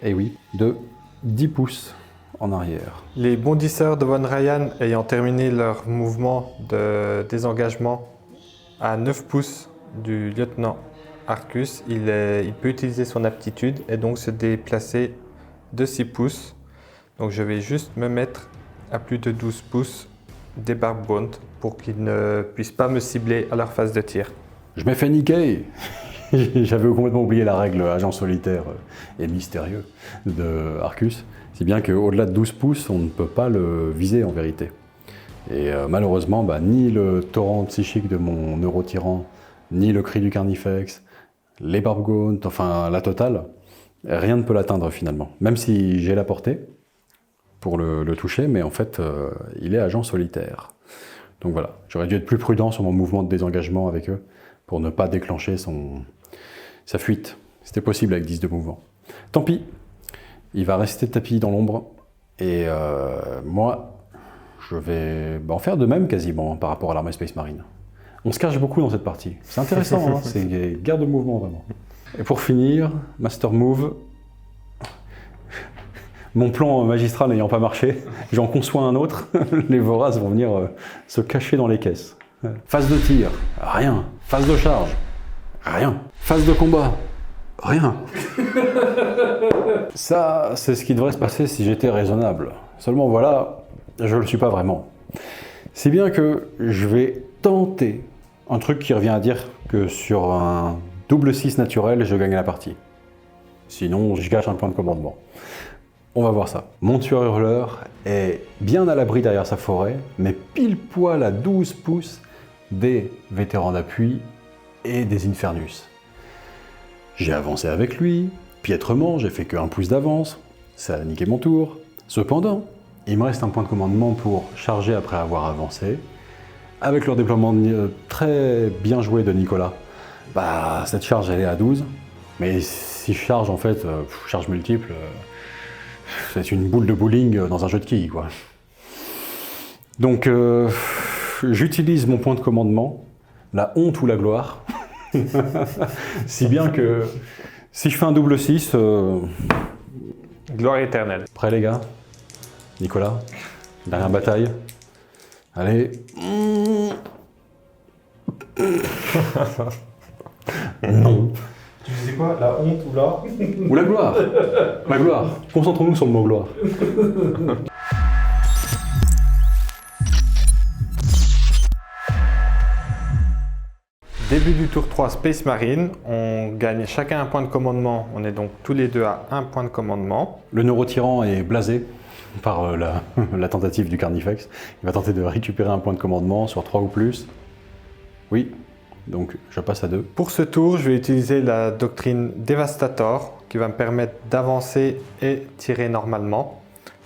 et oui, de 10 pouces en arrière. Les bondisseurs de Von Ryan ayant terminé leur mouvement de désengagement à 9 pouces du lieutenant Arcus, il peut utiliser son aptitude et donc se déplacer de 6 pouces. Donc je vais juste me mettre à plus de 12 pouces des Barbgaunt pour qu'ils ne puissent pas me cibler à leur phase de tir. Je m'ai fait niquer. J'avais complètement oublié la règle agent solitaire et mystérieux de Arcus. Si bien qu'au-delà de 12 pouces, on ne peut pas le viser en vérité. Et malheureusement, ni le torrent psychique de mon Neurotyran, ni le cri du Carnifex, les Barbgaunt, enfin la totale, rien ne peut l'atteindre finalement. Même si j'ai la portée pour le toucher, mais en fait, il est agent solitaire. Donc voilà, j'aurais dû être plus prudent sur mon mouvement de désengagement avec eux pour ne pas déclencher sa fuite. C'était possible avec 10 de mouvement. Tant pis, il va rester tapis dans l'ombre et moi, je vais en faire de même quasiment par rapport à l'armée Space Marine. On se cache beaucoup dans cette partie. C'est intéressant, hein, c'est guerre de mouvement vraiment. Et pour finir, Master Move. Mon plan magistral n'ayant pas marché, j'en conçois un autre. Les voraces vont venir se cacher dans les caisses. Phase de tir, rien. Phase de charge, rien. Phase de combat, rien. Ça, c'est ce qui devrait se passer si j'étais raisonnable. Seulement voilà, je ne le suis pas vraiment. Si bien que je vais tenter un truc qui revient à dire que sur un double 6 naturel, je gagne la partie. Sinon, je gâche un point de commandement. On va voir ça. Mon tueur hurleur est bien à l'abri derrière sa forêt, mais pile poil à 12 pouces des vétérans d'appui et des Infernus. J'ai avancé avec lui, piètrement, j'ai fait que 1 pouce d'avance, ça a niqué mon tour. Cependant, il me reste un point de commandement pour charger après avoir avancé. Avec le déploiement très bien joué de Nicolas, cette charge elle est à 12, mais si je charge en fait, charge multiple, c'est une boule de bowling dans un jeu de quilles, quoi. Donc, j'utilise mon point de commandement, la honte ou la gloire, si bien que si je fais un double 6... Gloire éternelle. Prêt les gars? Nicolas? Dernière bataille? Allez. Non. Tu disais quoi? La honte ou la... Ou la gloire. La gloire. Concentrons-nous sur le mot gloire. Début du tour 3 Space Marine, on gagne chacun un point de commandement, on est donc tous les deux à 1 point de commandement. Le Neurotyran est blasé par la tentative du Carnifex. Il va tenter de récupérer un point de commandement sur 3 ou plus. Oui, donc je passe à 2. Pour ce tour, je vais utiliser la doctrine Devastator qui va me permettre d'avancer et tirer normalement.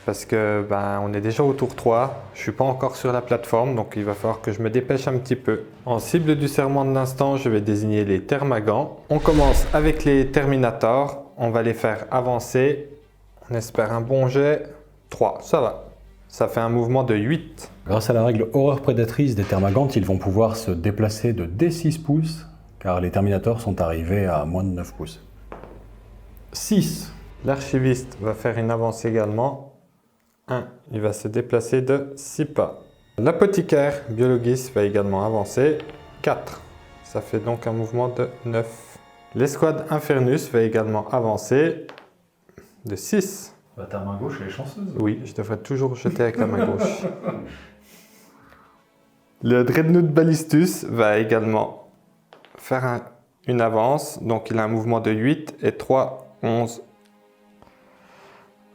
Parce que on est déjà au tour 3, je ne suis pas encore sur la plateforme, donc il va falloir que je me dépêche un petit peu. En cible du serment de l'instant, je vais désigner les Thermagants. On commence avec les Terminators, on va les faire avancer. On espère un bon jet. 3, ça va. Ça fait un mouvement de 8. Grâce à la règle horreur prédatrice des Thermagants, ils vont pouvoir se déplacer de D6 pouces, car les Terminators sont arrivés à moins de 9 pouces. 6. L'archiviste va faire une avancée également. 1, il va se déplacer de 6 pas. L'apothicaire biologiste va également avancer. 4, ça fait donc un mouvement de 9. L'escouade Infernus va également avancer de 6. Ta main gauche, elle est chanceuse. Oui, je devrais toujours jeter avec la main gauche. Le Dreadnought Ballistus va également faire une avance. Donc il a un mouvement de 8 et 3, 11.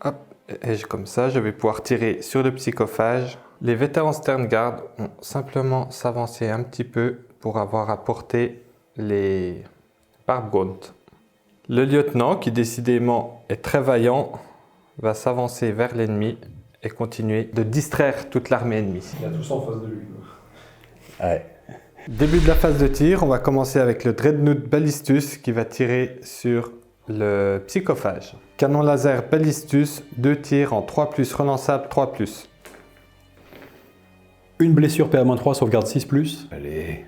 Hop. Et comme ça, je vais pouvoir tirer sur le psychophage. Les vétérans Sternguard vont simplement s'avancer un petit peu pour avoir à porter les Barbgaunt. Le lieutenant, qui décidément est très vaillant, va s'avancer vers l'ennemi et continuer de distraire toute l'armée ennemie. Il a tous en face de lui. Ouais. Début de la phase de tir, on va commencer avec le Dreadnought Ballistus qui va tirer sur le psychophage. Canon laser Ballistus, 2 tirs en 3+, relançable 3+. Une blessure PA-3, sauvegarde 6+. Allez.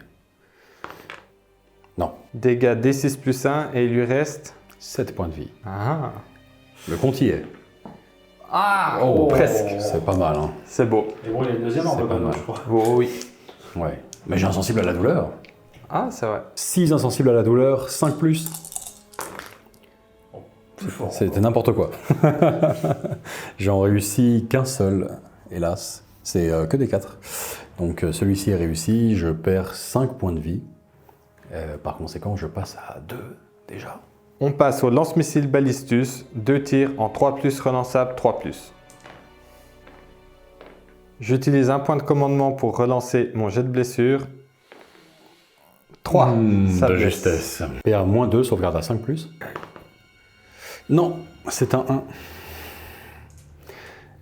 Non. Dégâts D6+1 et il lui reste... 7 points de vie. Ah, Le compte y est. presque. C'est pas mal, hein. C'est beau. Et bon, il y a une deuxième C'est arme, pas mal. je crois. Oh, oui. Ouais. Mais j'ai insensible à la douleur. Ah, c'est vrai. 6 insensibles à la douleur, 5+. Plus fort. C'était n'importe quoi. J'en réussis qu'un seul, hélas. C'est que des 4. Donc celui-ci est réussi, je perds 5 points de vie. Par conséquent, je passe à 2 déjà. On passe au lance-missile Ballistus, 2 tirs en 3+, relançable 3+. J'utilise un point de commandement pour relancer mon jet de blessure. 3, ça de blesse. justesse. PA-2, sauvegarde à 5+. Non, c'est un 1.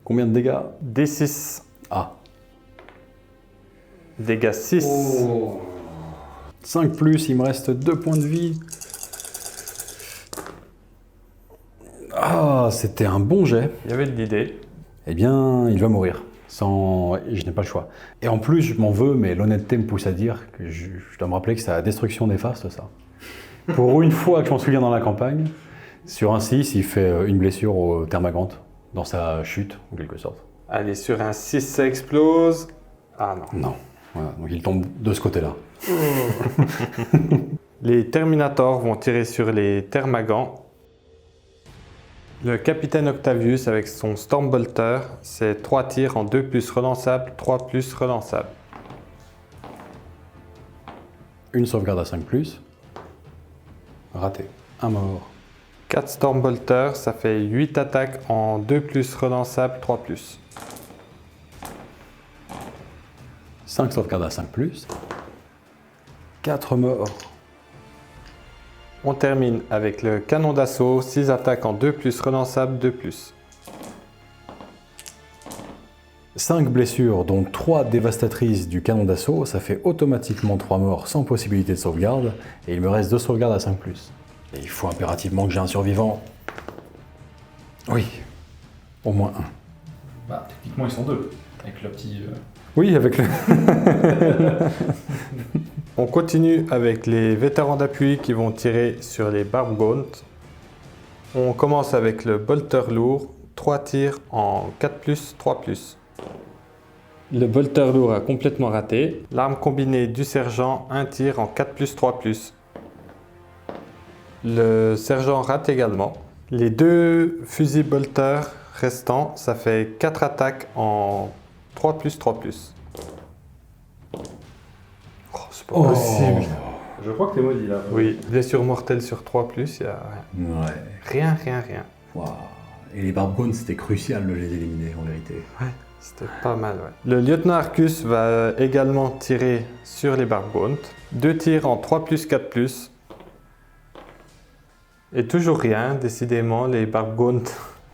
Combien de dégâts? D6, Ah, dégâts 6. 5+, il me reste 2 points de vie. Ah, c'était un bon jet. Il y avait de l'idée. Eh bien, il va mourir. Sans... Je n'ai pas le choix. Et en plus, je m'en veux, mais l'honnêteté me pousse à dire que je dois me rappeler que c'est la destruction néfaste, ça. Pour une fois que je m'en souviens dans la campagne, sur un 6, il fait une blessure au thermagante, dans sa chute, en quelque sorte. Allez, sur un 6, ça explose. Ah non. Non. Voilà, donc il tombe de ce côté-là. Les Terminators vont tirer sur les Thermagants. Le capitaine Octavius avec son Stormbolter, c'est 3 tirs en 2+, relançable, 3+, relançable. Une sauvegarde à 5+. Raté. Un mort. 4 Stormbolter, ça fait 8 attaques en 2+, relançable, 3+. 5 sauvegardes à 5+. 4 morts. On termine avec le canon d'assaut, 6 attaques en 2+, relançable, 2+. 5 blessures, dont 3 dévastatrices du canon d'assaut, ça fait automatiquement 3 morts sans possibilité de sauvegarde, et il me reste 2 sauvegardes à 5+. Et il faut impérativement que j'ai un survivant. Oui, au moins un. Bah, techniquement, ils sont 2. Avec le petit. Oui, avec le... On continue avec les vétérans d'appui qui vont tirer sur les Barbgaunt. On commence avec le bolter lourd, 3 tirs en 4+, 3+. Le bolter lourd a complètement raté. L'arme combinée du sergent, 1 tir en 4+, 3+. Le sergent rate également. Les 2 fusils bolter restants, ça fait 4 attaques en 3+, 3+. Oh, c'est pas possible. Je crois que t'es maudit là. Oui, blessure mortelle sur 3+, il y a Ouais. rien. Rien. Waouh. Et les Barbgaunt, c'était crucial de les éliminer, en vérité. C'était pas mal, ouais. Le lieutenant Arcus va également tirer sur les Barbgaunt. 2 tirs en 3+, 4+. Et toujours rien, décidément, les Barbgaunt,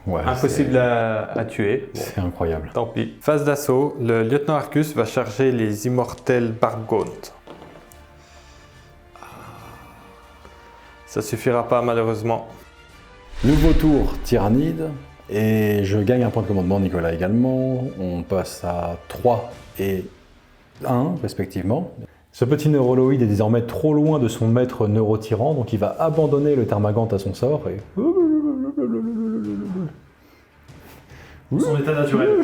Ouais, impossible à tuer. Bon, c'est incroyable. tant pis. Phase d'assaut, le lieutenant Arcus va charger les immortels Barbgaunt. Ça suffira pas, malheureusement. Nouveau tour, tyrannide. Et je gagne un point de commandement, Nicolas également. On passe à 3 et 1, respectivement. Ce petit neuroloïde est désormais trop loin de son maître neurotyran, donc il va abandonner le thermagant à son sort et... Son état naturel.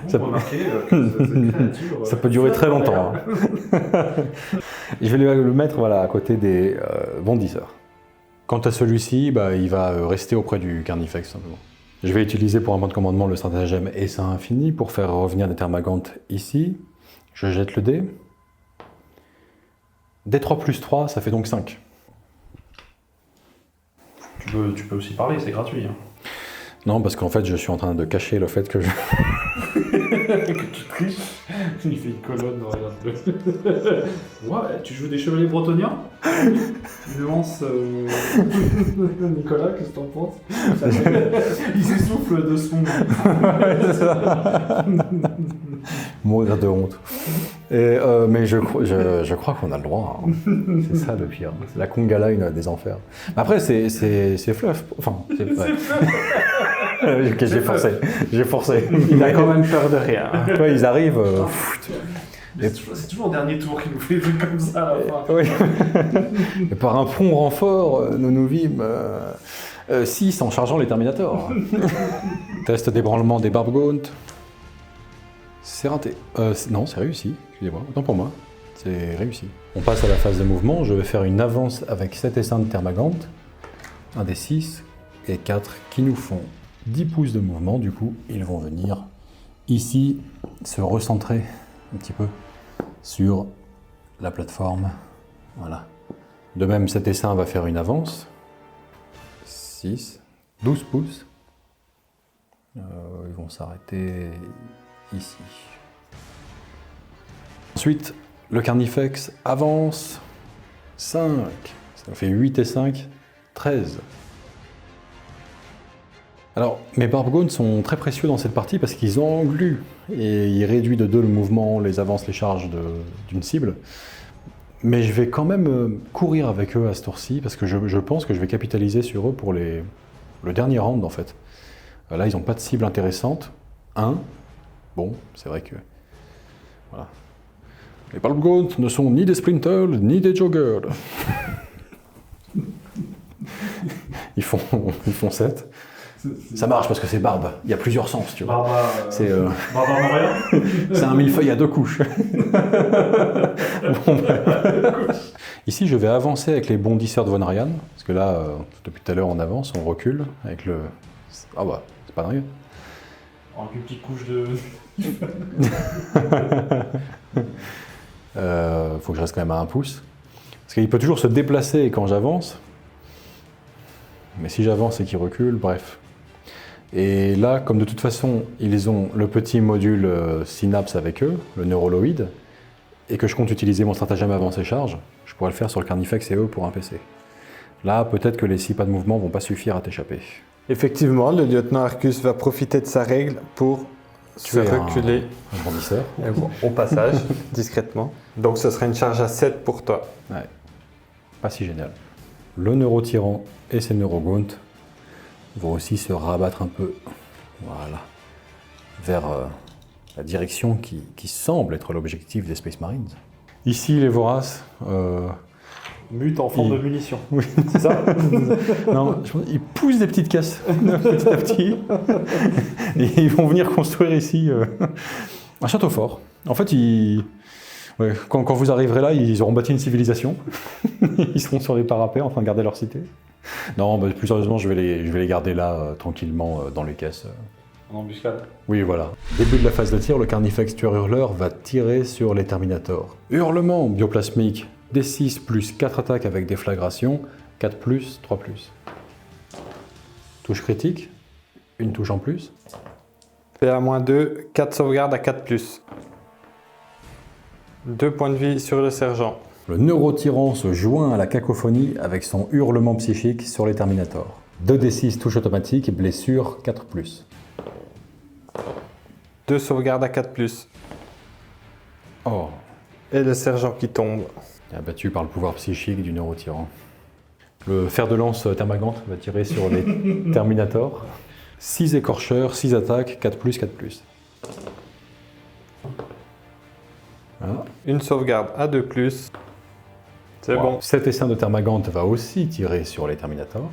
Ça Vous remarquez que cette créature, Ça peut durer très longtemps. Hein. Je vais le mettre voilà, à côté des bondisseurs. Quant à celui-ci, bah, il va rester auprès du Carnifex simplement. Je vais utiliser pour un point de commandement le stratagème Essaim Infini pour faire revenir des Thermagantes ici. Je jette le dé. D3 plus 3, ça fait donc 5. Tu peux aussi parler, c'est gratuit. Hein. Non, parce qu'en fait, je suis en train de cacher le fait que je... Que tu triches. Il fait une colonne, regarde-le. Ouais, tu joues des chevaliers bretoniens. Nuance. Nicolas, qu'est-ce que t'en penses? Il s'essouffle de son. C'est ça. Mourir de honte. Et, mais je crois qu'on a le droit. Hein. C'est ça le pire. C'est la conga line des enfers. Après, c'est fluff. Enfin, c'est vrai. Ok, j'ai forcé. Il a quand même peur de rien. Ouais, ils arrivent. C'est toujours le dernier tour qui nous fait des trucs comme ça à la fin. Oui. Et par un prompt renfort, nous vîmes 6 en chargeant les Terminators. Test d'ébranlement des Barbgaunt. C'est raté. Non, c'est réussi. Excusez-moi, autant pour moi. C'est réussi. On passe à la phase de mouvement. Je vais faire une avance avec 7 essaims de Termagant. Un des 6 et 4 qui nous font 10 pouces de mouvement. Du coup, ils vont venir ici se recentrer un petit peu sur la plateforme. Voilà. De même, cet essaim va faire une avance. 6, 12 pouces. Ils vont s'arrêter ici. Ensuite, le Carnifex avance. 5. Ça fait 8 et 5, 13. Alors, mes Barbgaunt sont très précieux dans cette partie parce qu'ils engluent et ils réduisent de 2 le mouvement, les avances, les charges d'une cible. Mais je vais quand même courir avec eux à ce tour-ci parce que je pense que je vais capitaliser sur eux pour le dernier round en fait. Là, ils n'ont pas de cible intéressante. Bon, c'est vrai que... Voilà. Les Barbgaunt ne sont ni des sprinters ni des joggers. Ils font 7. Ça marche parce que c'est barbe, il y a plusieurs sens, tu vois. C'est un millefeuille à 2 couches. Bon, ici, je vais avancer avec les bondisseurs de Von Ryan, parce que là, depuis tout à l'heure, on avance, on recule avec le... Ah bah, c'est pas dingue. Avec une petite couche de... Faut que je reste quand même à 1 pouce. Parce qu'il peut toujours se déplacer quand j'avance. Mais si j'avance et qu'il recule, bref. Et là, comme de toute façon, ils ont le petit module Synapse avec eux, le neuroloïde, et que je compte utiliser mon stratagème avance et charge, je pourrais le faire sur le Carnifex et eux pour un PC. Là, peut-être que les 6 pas de mouvement vont pas suffire à t'échapper. Effectivement, le lieutenant Arcus va profiter de sa règle pour se reculer un bondisseur. au passage, discrètement. Donc ce sera une charge à 7 pour toi. Ouais, pas si génial. Le neurotyran et ses neurogaunt vont aussi se rabattre un peu, voilà, vers la direction qui semble être l'objectif des Space Marines. Ici, les voraces... Mute en forme de munitions. Oui, c'est ça. Non, je pense qu'ils poussent des petites caisses petit à petit. Et ils vont venir construire ici un château fort. En fait, quand vous arriverez là, ils auront bâti une civilisation. Ils seront sur des parapets en train de garder leur cité. Non, bah, plus sérieusement, je vais les garder là, tranquillement, dans les caisses. En embuscade. Oui, voilà. Début de la phase de tir, le Carnifex tueur hurleur va tirer sur les Terminators. Hurlement bioplasmique, D6 plus 4 attaques avec déflagration, 4 plus, 3 plus. Touche critique, une touche en plus. PA-2, 4 sauvegardes à 4 plus. 2 points de vie sur le sergent. Le neurotyran se joint à la cacophonie avec son hurlement psychique sur les Terminators. 2d6 touche automatique, blessure 4 plus. 2 sauvegardes à 4 plus. Oh. Et le sergent qui tombe. Abattu par le pouvoir psychique du neurotyran. Le fer de lance Termagant va tirer sur les Terminators. 6 écorcheurs, 6 attaques, 4 plus, 4 plus. Voilà. Une sauvegarde à 2 plus. C'est bon. 7 essaims de Termagant va aussi tirer sur les Terminators.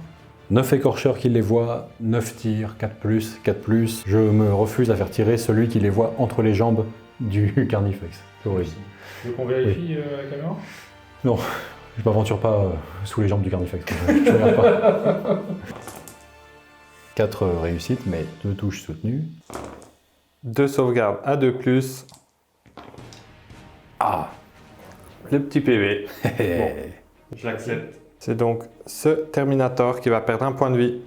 9 écorcheurs qui les voient, 9 tirs, 4 plus, 4 plus. Je me refuse à faire tirer celui qui les voit entre les jambes du Carnifex. C'est horrible. Tu veux qu'on vérifie la caméra? Non, je m'aventure pas sous les jambes du Carnifex. Je regarde pas. 4 réussites, mais 2 touches soutenues. 2 sauvegardes à 2 plus. Ah. Le petit PV. Bon, je l'accepte. C'est donc ce Terminator qui va perdre un point de vie.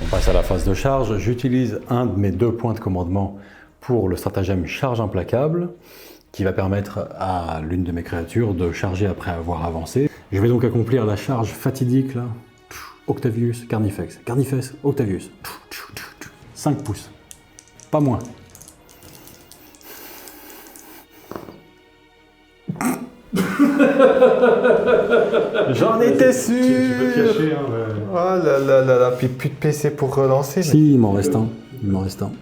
On passe à la phase de charge. J'utilise un de mes 2 points de commandement pour le stratagème charge implacable, qui va permettre à l'une de mes créatures de charger après avoir avancé. Je vais donc accomplir la charge fatidique là. Octavius, Carnifex. Carnifex, Octavius. 5 pouces. Pas moins. J'en étais Tu peux te sûr. cacher, hein, Oh là là là là, puis plus de PC pour relancer. Si, il m'en reste un. Il m'en reste un.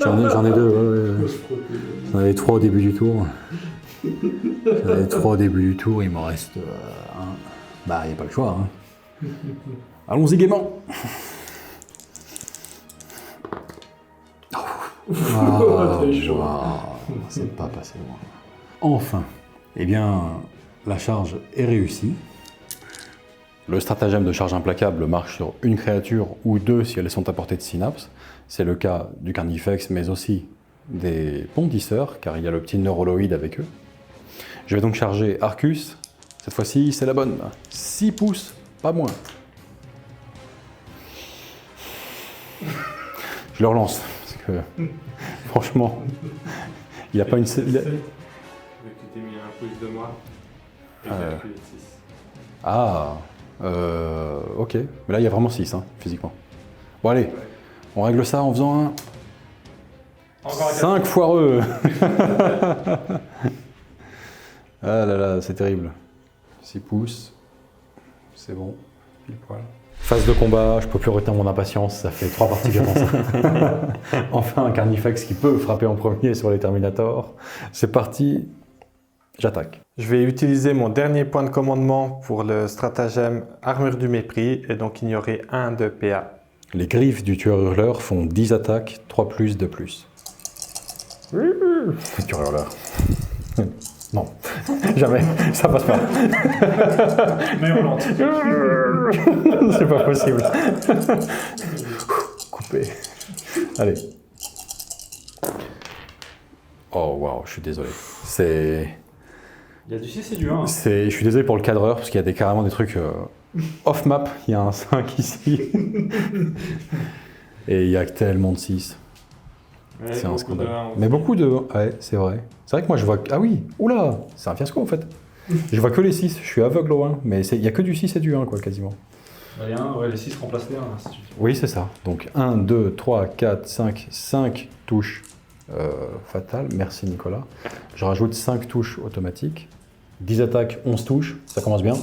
J'en ai 2. Ouais. J'en avais 3 au début du tour. J'en avais 3 au début du tour, il m'en reste un. Bah, il n'y a pas le choix. Hein. Allons-y gaiement. C'est pas passé loin. Enfin, eh bien, la charge est réussie. Le stratagème de charge implacable marche sur une créature ou 2 si elles sont à portée de synapse. C'est le cas du Carnifex, mais aussi des bondisseurs, car il y a le petit neuroloïde avec eux. Je vais donc charger Arcus. Cette fois-ci, c'est la bonne. 6 pouces, pas moins. Je le relance, parce que franchement, il n'a pas une... Tu t'es mis un pouce de moi. Ah, ok. Mais là, il y a vraiment 6, hein, physiquement. Bon, allez, on règle ça en faisant un... Encore un 5 foireux. Ah là là, c'est terrible. 6 pouces, c'est bon, pile poil. Phase de combat, je peux plus retenir mon impatience, ça fait 3 parties que j'attends ça. Enfin, un Carnifex qui peut frapper en premier sur les Terminators. C'est parti, j'attaque. Je vais utiliser mon dernier point de commandement pour le stratagème Armure du Mépris et donc ignorer 1 de PA. Les griffes du tueur hurleur font 10 attaques, 3+, 2+. Tueur hurleur. Non, jamais, ça passe pas. Mais on lance. C'est pas possible. Coupé. Allez. Oh waouh, je suis désolé. Il y a du 6 et du 1. Je suis désolé pour le cadreur parce qu'il y a carrément des trucs off map. Il y a un 5 ici. Et il y a tellement de 6. Ouais, C'est un scandale. de 1 aussi. Mais beaucoup de... Ouais, c'est vrai. C'est vrai que moi je vois... Ah oui, oula, c'est un fiasco en fait. Je vois que les 6, je suis aveugle au 1, mais il y a que du 6 et du 1 quoi, quasiment. Allez, les 6 remplacent les 1. Si tu veux. Oui, c'est ça. Donc 1, 2, 3, 4, 5 touches fatales. Merci Nicolas. Je rajoute 5 touches automatiques. 10 attaques, 11 touches. Ça commence bien.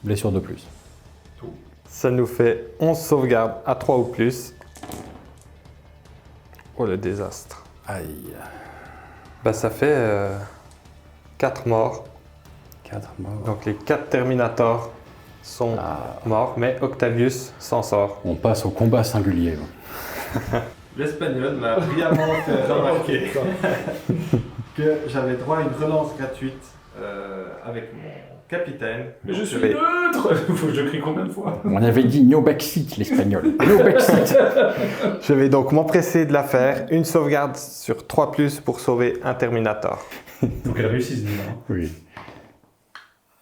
Blessure de plus. Ça nous fait 11 sauvegardes à 3 ou plus. Oh le désastre. Aïe. Bah ça fait 4 morts. 4 morts. Donc les 4 Terminators sont morts, mais Octavius s'en sort. On passe au combat singulier. L'Espagnol m'a brillamment fait remarquer que j'avais droit à une relance gratuite avec mon capitaine. Mais je suis vais- neutre. Faut que je crie combien de fois? On avait dit no backseat l'espagnol. No backseat. Je vais donc m'empresser de la faire. Une sauvegarde sur 3+, pour sauver un Terminator. Faut qu'elle réussisse déjà. hein. Oui.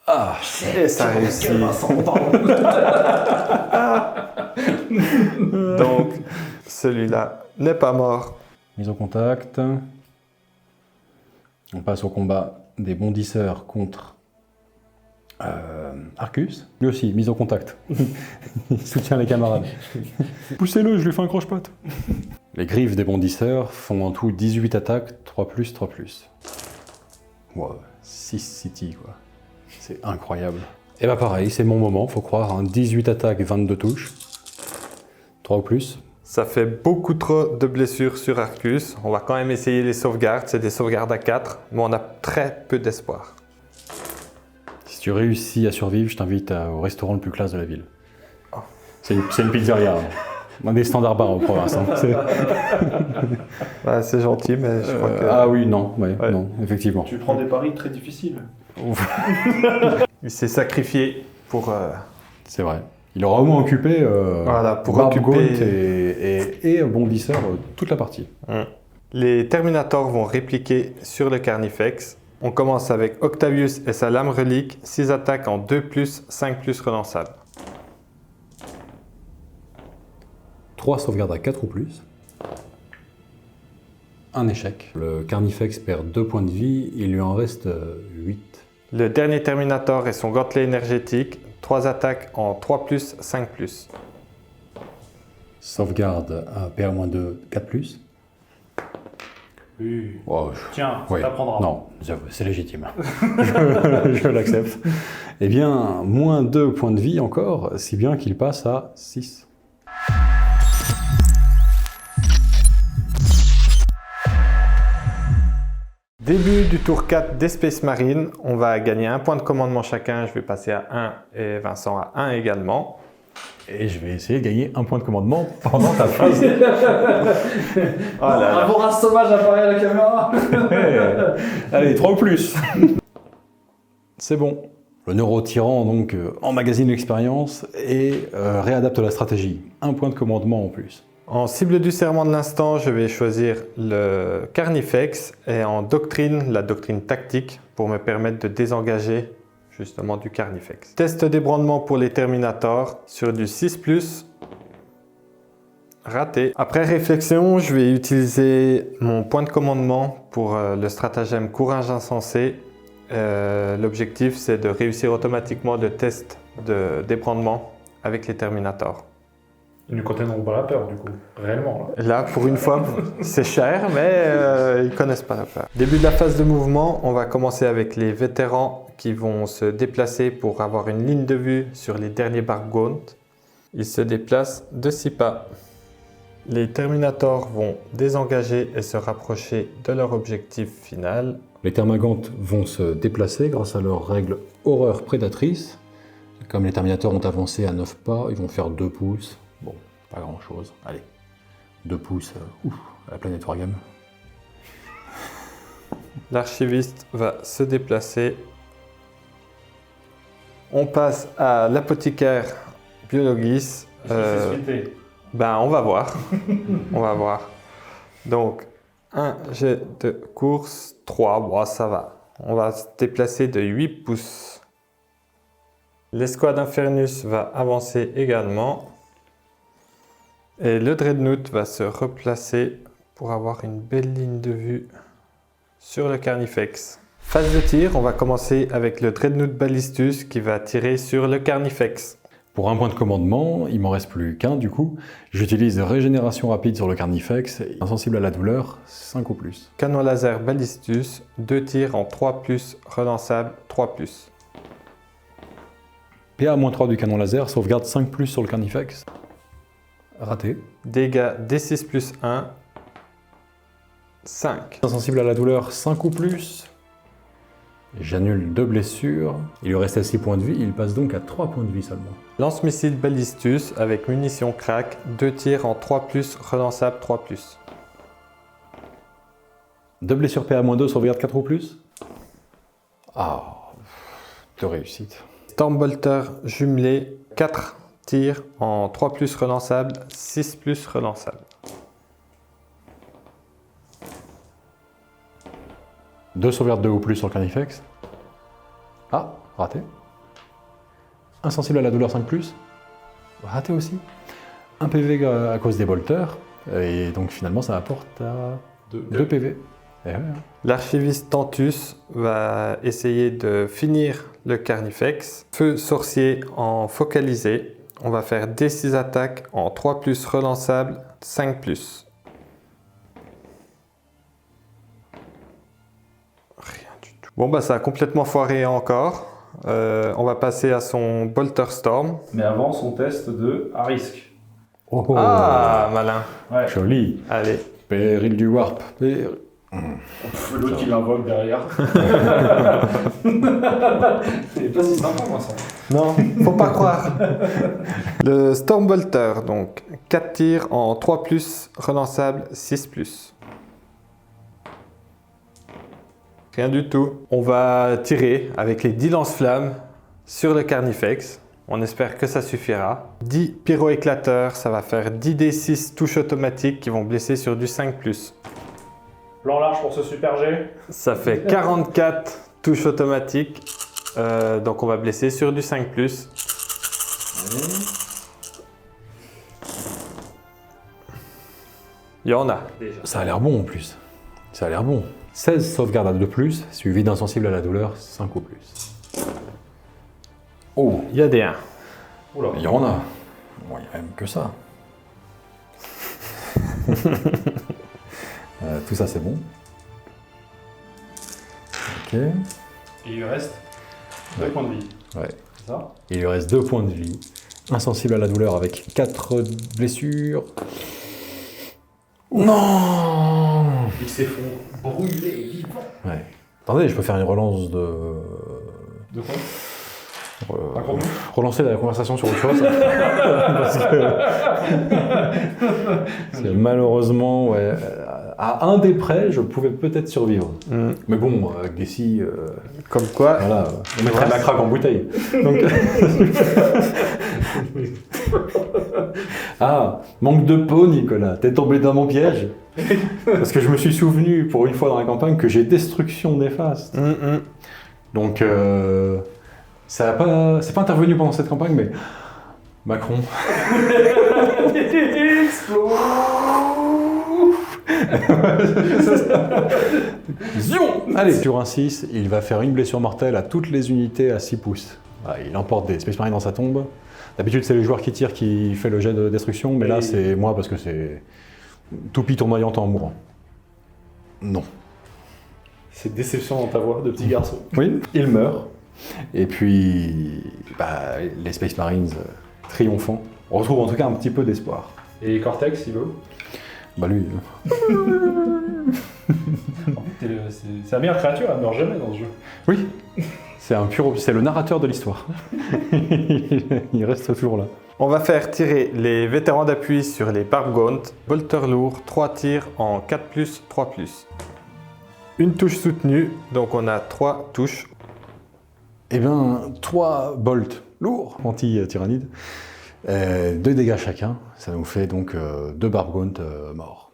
Ah, Et ça réussit. Donc celui-là n'est pas mort. mise au contact. On passe au combat des bondisseurs contre Arcus. Lui aussi, mise au contact. Il soutient les camarades. Poussez-le, je lui fais un croche-patte. Les griffes des bondisseurs font en tout 18 attaques, 3+, 3+. Wow, 6 city quoi. C'est incroyable. Et bah pareil, c'est mon moment, faut croire. Hein. 18 attaques, 22 touches. 3 ou plus. Ça fait beaucoup trop de blessures sur Arcus. On va quand même essayer les sauvegardes. C'est des sauvegardes à 4, mais on a très peu d'espoir. Si tu réussis à survivre, je t'invite au restaurant le plus classe de la ville. C'est une pizzeria. Hein. On a des standards bas en province. Hein. Ouais, c'est gentil, mais je crois que... Ah oui, non, Ouais. non, effectivement. Tu prends des paris très difficiles. Il s'est sacrifié pour... C'est vrai. Il aura au moins occupé Voilà, pour Barb occuper- Gaunt et bondisseur toute la partie. Les Terminators vont répliquer sur le Carnifex. On commence avec Octavius et sa lame relique. 6 attaques en 2+, 5+ relançables. 3 sauvegardes à 4 ou plus. Un échec. Le Carnifex perd 2 points de vie, il lui en reste 8. Le dernier Terminator et son gantelet énergétique, 3 attaques en 3+, 5+. Sauvegarde à PA-2, 4 plus. Oui. Wow. Tiens, ça Oui. t'apprendra. Non, c'est légitime. je l'accepte. Eh bien, moins 2 points de vie encore, si bien qu'il passe à 6. Début du tour 4 des Space Marines, on va gagner 1 point de commandement chacun, je vais passer à 1 et Vincent à 1 également. Et je vais essayer de gagner un point de commandement pendant ta phase. Oh là là. Un vorace sauvage apparaît à la caméra. Allez, 3 ou plus. C'est bon. Le neurotyran donc emmagasine l'expérience et réadapte la stratégie. Un point de commandement en plus. En cible du serment de l'instant, je vais choisir le Carnifex et en doctrine, la doctrine tactique pour me permettre de désengager justement du Carnifex. Test d'ébranlement pour les Terminators sur du 6+, raté. Après réflexion, je vais utiliser mon point de commandement pour le stratagème Courage insensé. L'objectif, c'est de réussir automatiquement le test d'ébranlement avec les Terminators. Ils ne contiendront pas la peur, du coup, réellement. Là. Là, pour une fois, c'est cher, mais ils connaissent pas la peur. Début de la phase de mouvement, on va commencer avec les vétérans qui vont se déplacer pour avoir une ligne de vue sur les derniers Bargaunt. Ils se déplacent de 6 pas. Les Terminators vont désengager et se rapprocher de leur objectif final. Les Termagantes vont se déplacer grâce à leur règle horreur prédatrice. Comme les Terminators ont avancé à 9 pas, ils vont faire 2 pouces. Bon, pas grand chose. Allez, 2 pouces à la planète Wargame. L'archiviste va se déplacer. On passe à l'apothicaire Biologis. On va voir. On va voir. Donc, un jet de course, 3, bon, ça va. On va se déplacer de 8 pouces. L'escouade Infernus va avancer également. Et le Dreadnought va se replacer pour avoir une belle ligne de vue sur le Carnifex. Phase de tir, on va commencer avec le Dreadnought Ballistus qui va tirer sur le Carnifex. Pour un point de commandement, il m'en reste plus qu'un du coup. J'utilise régénération rapide sur le Carnifex, insensible à la douleur, 5 ou plus. Canon laser Ballistus, 2 tirs en 3+, relançable 3+. PA-3 du canon laser, sauvegarde 5 plus sur le Carnifex. Raté. Dégâts D6+1, 5. Insensible à la douleur, 5 ou plus. J'annule 2 blessures. Il lui restait 6 points de vie, il passe donc à 3 points de vie seulement. Lance-missile Ballistus avec munition crack, 2 tirs en 3+, relançable 3+. 2 blessures PA-2, sauvegarde 4 ou plus. Ah, 2 réussites. Stormbolter jumelé, 4 tirs en 3+, relançable, 6+ relançable. 2 sauvegardes 2 ou plus sur le Carnifex. Ah, raté. Insensible à la douleur 5 plus. Raté aussi. 1 PV à cause des bolters. Et donc finalement ça apporte à 2 PV. Et ouais, hein. L'archiviste Tantus va essayer de finir le Carnifex. Feu sorcier en focalisé. On va faire D6 attaques en 3+, relançable, 5+. Rien du tout. Bon bah ça a complètement foiré encore. On va passer à son Bolter Storm. Mais avant son test de à risque. Oh, oh. Ah, malin. Ouais. Joli. Allez. Péril du Warp. L'autre qui l'invoque derrière. C'est pas si sympa, moi, ça. Non, faut pas croire. Le Stormbolter, donc 4 tirs en 3+, relançable 6+. Rien du tout. On va tirer avec les 10 lance-flammes sur le Carnifex. On espère que ça suffira. 10 pyro-éclateurs, ça va faire 10 D6 touches automatiques qui vont blesser sur du 5+. Plan large pour ce super G. Ça fait 44 touches automatiques. Donc on va blesser sur du 5+. Il y en a. Ça a l'air bon en plus. Ça a l'air bon. 16 sauvegardes à 2+, suivi d'insensible à la douleur, 5 ou plus. Oh, Il y a des 1. Oula. il y en a. Bon, il n'y a même que ça. Tout ça, c'est bon. Ok. Et il lui reste 2 points de vie. Ouais. C'est ça? Il lui reste 2 points de vie. Insensible à la douleur avec 4 blessures. Non! Il s'effondre, brûlé, vivant. Ouais. Attendez, je peux faire une relance de... De quoi? Un gros mot? Relancer la conversation sur autre chose. Parce que malheureusement, ouais, à un des près, je pouvais peut-être survivre. Mais bon, avec des scies, Comme quoi, voilà, on mettrait ma craque en bouteille. Donc... Ah, manque de peau, Nicolas. T'es tombé dans mon piège. Parce que je me suis souvenu, pour une fois dans la campagne, que j'ai destruction néfaste. Donc, c'est pas intervenu pendant cette campagne, mais Macron. Zion. Allez, sur un 6, il va faire une blessure mortelle à toutes les unités à 6 pouces. Ah, il emporte des Space Marines dans sa tombe. D'habitude, c'est le joueur qui tire qui fait le jet de destruction, mais là, c'est moi parce que c'est toupie tournoyante en mourant. Non. C'est déception dans ta voix de petit garçon. Oui, il meurt. Et puis, les Space Marines triomphants. On retrouve en tout cas un petit peu d'espoir. Et Cortex, il veut? Bah lui... C'est la meilleure créature, elle meurt jamais dans ce jeu. Oui, c'est le narrateur de l'histoire. Il reste toujours là. on va faire tirer les vétérans d'appui sur les Barbgaunt. Bolter lourd, 3 tirs en 4+, 3+. Une touche soutenue, donc on a 3 touches. Eh bien, 3 bolts lourds, anti-tyrannide, 2 dégâts chacun, ça nous fait donc 2 Barbgaunt morts.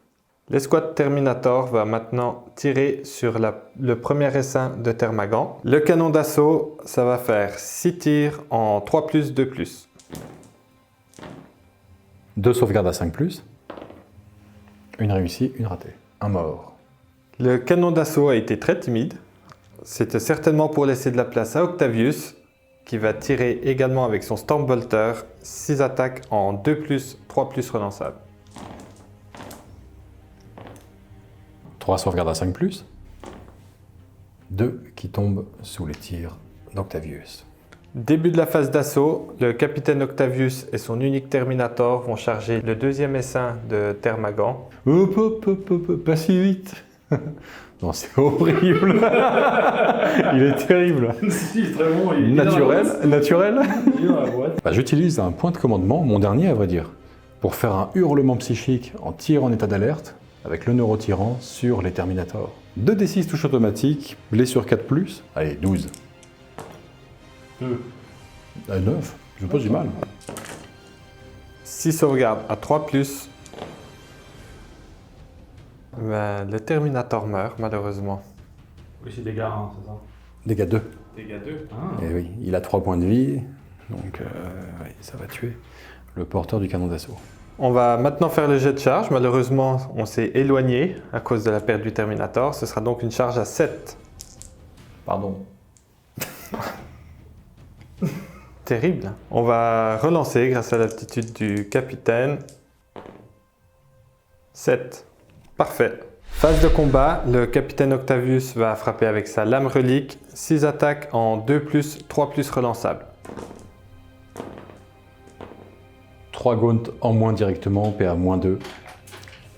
L'escouade Terminator va maintenant tirer sur le premier essaim de Termagan. Le canon d'assaut, ça va faire 6 tirs en 3+, 2+. 2 sauvegardes à 5+, une réussie, une ratée, un mort. Le canon d'assaut a été très timide. C'était certainement pour laisser de la place à Octavius, qui va tirer également avec son Stormbolter 6 attaques en 2+, 3+ relançables. 3 sauvegardes à 5+, 2 qui tombent sous les tirs d'Octavius. Début de la phase d'assaut, le capitaine Octavius et son unique Terminator vont charger le deuxième essaim de Termagan. Hop, pas si vite. Non, c'est horrible. Il est terrible. Si, c'est très bon. Il est Naturel. Il est dans la boîte. J'utilise un point de commandement, mon dernier à vrai dire, pour faire un hurlement psychique en tir en état d'alerte avec le neurotyran sur les Terminators. 2d6 touche automatique, blessure 4+, allez 12. 2. 9, je pas du mal. 6 sauvegardes à 3+. Le Terminator meurt malheureusement. Oui, c'est dégâts 1, c'est ça? Dégâts 2. Dégâts 2. Ah. Et oui, il a 3 points de vie, donc ouais, ça va tuer le porteur du canon d'assaut. On va maintenant faire le jet de charge. Malheureusement, on s'est éloigné à cause de la perte du Terminator. Ce sera donc une charge à 7. Pardon. Terrible. On va relancer grâce à l'aptitude du capitaine. 7. Parfait. Phase de combat, le capitaine Octavius va frapper avec sa lame relique. 6 attaques en 2+, 3+ relançables. 3 gaunt en moins directement, PA -2.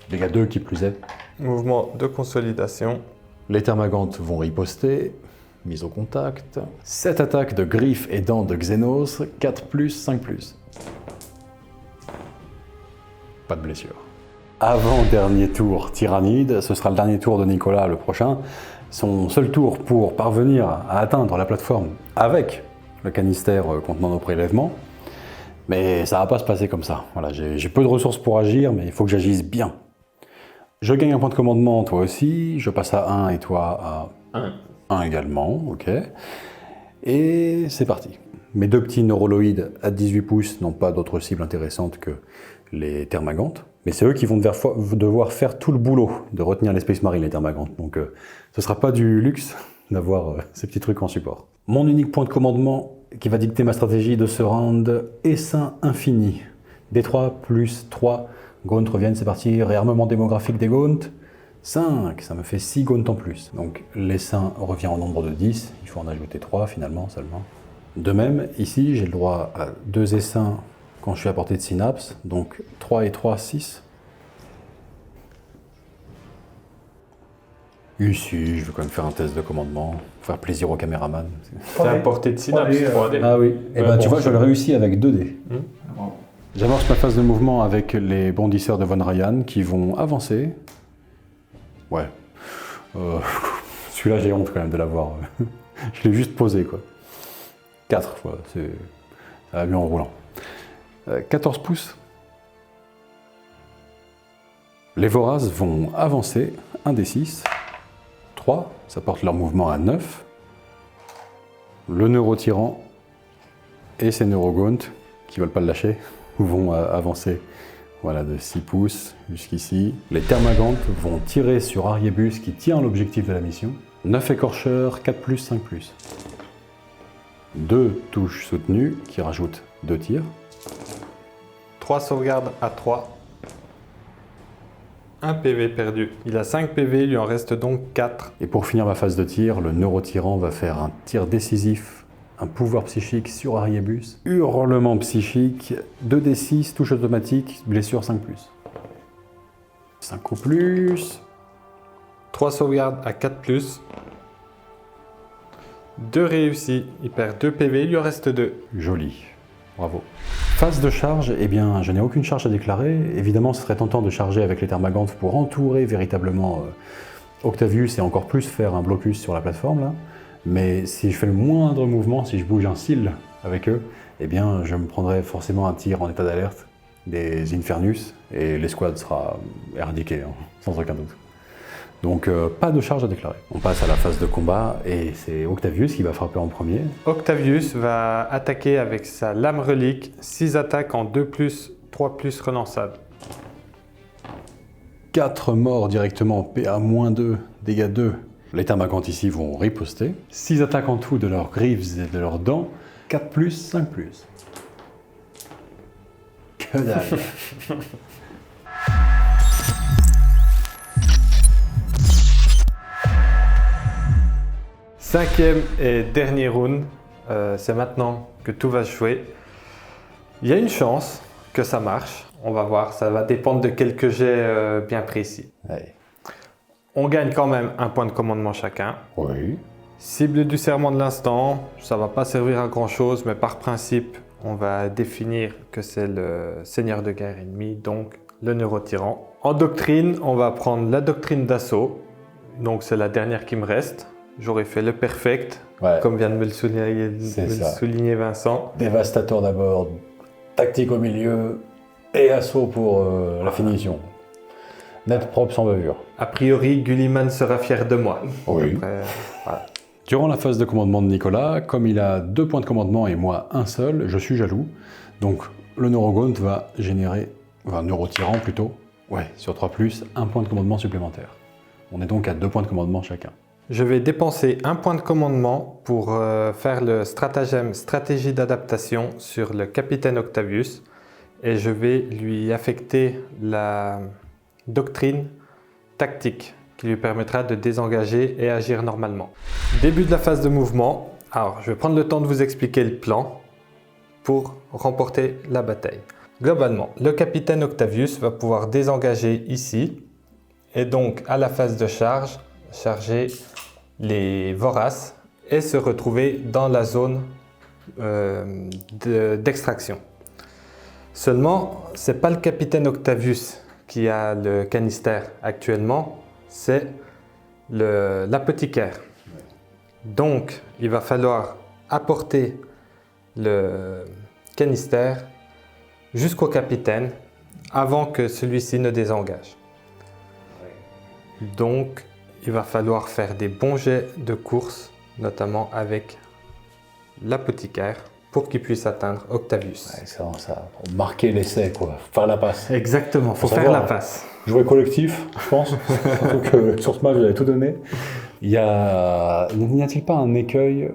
Dégâts 2 qui plus est. Mouvement de consolidation. Les Termagantes vont riposter. Mise au contact. 7 attaques de griffes et dents de Xenos, 4+, 5+. Pas de blessure. Avant-dernier tour tyrannide, ce sera le dernier tour de Nicolas le prochain. Son seul tour pour parvenir à atteindre la plateforme avec le canister contenant nos prélèvements. Mais ça va pas se passer comme ça. Voilà, j'ai peu de ressources pour agir, mais il faut que j'agisse bien. Je gagne un point de commandement, toi aussi. Je passe à 1 et toi à 1 également, ok. Et c'est parti. Mes 2 petits neuroloïdes à 18 pouces n'ont pas d'autre cible intéressante que les Termagantes, mais c'est eux qui vont devoir faire tout le boulot de retenir les Space Marines, les Termagantes. Donc ce ne sera pas du luxe d'avoir ces petits trucs en support. Mon unique point de commandement qui va dicter ma stratégie de ce round, essaim infini. D3 plus 3, Gaunt reviennent, c'est parti, réarmement démographique des Gaunt. 5, ça me fait 6 Gaunt en plus. Donc l'essaim revient en nombre de 10, il faut en ajouter 3 finalement seulement. De même, ici j'ai le droit à 2 essaims quand je suis à portée de synapse, donc 3 et 3, 6. Ici, je vais quand même faire un test de commandement, pour faire plaisir au caméraman. C'est à portée de synapse, 3D. Ah oui, et Ouais, ben bon, tu vois, je c'est- le réussis avec 2D. Bravo. J'amorce ma phase de mouvement avec les bondisseurs de Von Ryan qui vont avancer. Ouais. Celui-là, j'ai honte quand même de l'avoir. Je l'ai juste posé, quoi. 4 fois, ça va mieux en roulant. 14 pouces. Les voraces vont avancer, 1 des 6. 3, ça porte leur mouvement à 9. Le neurotyran et ses neurogaunt, qui ne veulent pas le lâcher, vont avancer voilà, de 6 pouces jusqu'ici. Les Termagantes vont tirer sur Ariébus qui tient l'objectif de la mission. 9 écorcheurs, 4+, 5+. 2 touches soutenues qui rajoutent 2 tirs. 3 sauvegardes à 3. 1 PV perdu. Il a 5 PV, il lui en reste donc 4. Et pour finir ma phase de tir, le neurotyran va faire un tir décisif, un pouvoir psychique sur Ariébus. Hurlement psychique, 2d6, touche automatique, blessure 5+. 5 ou plus. 3 sauvegardes à 4+. 2 réussis, il perd 2 PV, il lui en reste 2. Joli, bravo. Phase de charge, eh bien, je n'ai aucune charge à déclarer. Évidemment, ce serait tentant de charger avec les Termagantes pour entourer véritablement Octavius et encore plus faire un blocus sur la plateforme, là. Mais si je fais le moindre mouvement, si je bouge un cil avec eux, eh bien, je me prendrai forcément un tir en état d'alerte des Infernus et l'escouade sera éradiquée, hein, sans aucun doute. Donc, pas de charge à déclarer. On passe à la phase de combat et c'est Octavius qui va frapper en premier. Octavius va attaquer avec sa lame relique, 6 attaques en 2+, 3+ relançables. 4 morts directement, PA-2, dégâts 2. Les Termagantes ici vont riposter. 6 attaques en tout de leurs griffes et de leurs dents. 4+, 5+. Que dalle. Cinquième et dernier round, c'est maintenant que tout va se jouer. Il y a une chance que ça marche, on va voir, ça va dépendre de quelques jets bien précis. Allez. On gagne quand même un point de commandement chacun. Oui. Cible du serment de l'instant, ça va pas servir à grand chose, mais par principe, on va définir que c'est le seigneur de guerre ennemi, donc le neurotyran. En doctrine, on va prendre la doctrine d'assaut, donc c'est la dernière qui me reste. J'aurais fait le perfect, Ouais. comme vient de me le C'est ça. souligner Vincent. Dévastateur d'abord, tactique au milieu et assaut pour la finition. Net, propre, sans bavure. A priori, Gulliman sera fier de moi. Oui. Après, voilà. Durant la phase de commandement de Nicolas, comme il a 2 points de commandement et moi un seul, je suis jaloux. Donc le Neurogaunt va générer, enfin Neurotyran plutôt, ouais, sur 3+, 1 point de commandement supplémentaire. On est donc à 2 points de commandement chacun. Je vais dépenser un point de commandement pour faire le stratagème stratégie d'adaptation sur le capitaine Octavius et je vais lui affecter la doctrine tactique qui lui permettra de désengager et agir normalement. Début de la phase de mouvement. Alors, je vais prendre le temps de vous expliquer le plan pour remporter la bataille. Globalement, le capitaine Octavius va pouvoir désengager ici et donc à la phase de charge, charger les voraces et se retrouver dans la zone d'extraction. Seulement, ce n'est pas le capitaine Octavius qui a le canister actuellement, c'est l'apothicaire. Donc, il va falloir apporter le canister jusqu'au capitaine avant que celui-ci ne désengage. Donc, il va falloir faire des bons jets de course, notamment avec l'apothicaire. pour qu'il puisse atteindre Octavius. Ouais, ça, pour marquer l'essai, quoi. Faire la passe. Exactement, faut faire la passe. Jouer collectif, je pense. Surtout que sur ce match, j'avais tout donné. N'y a-t-il pas un écueil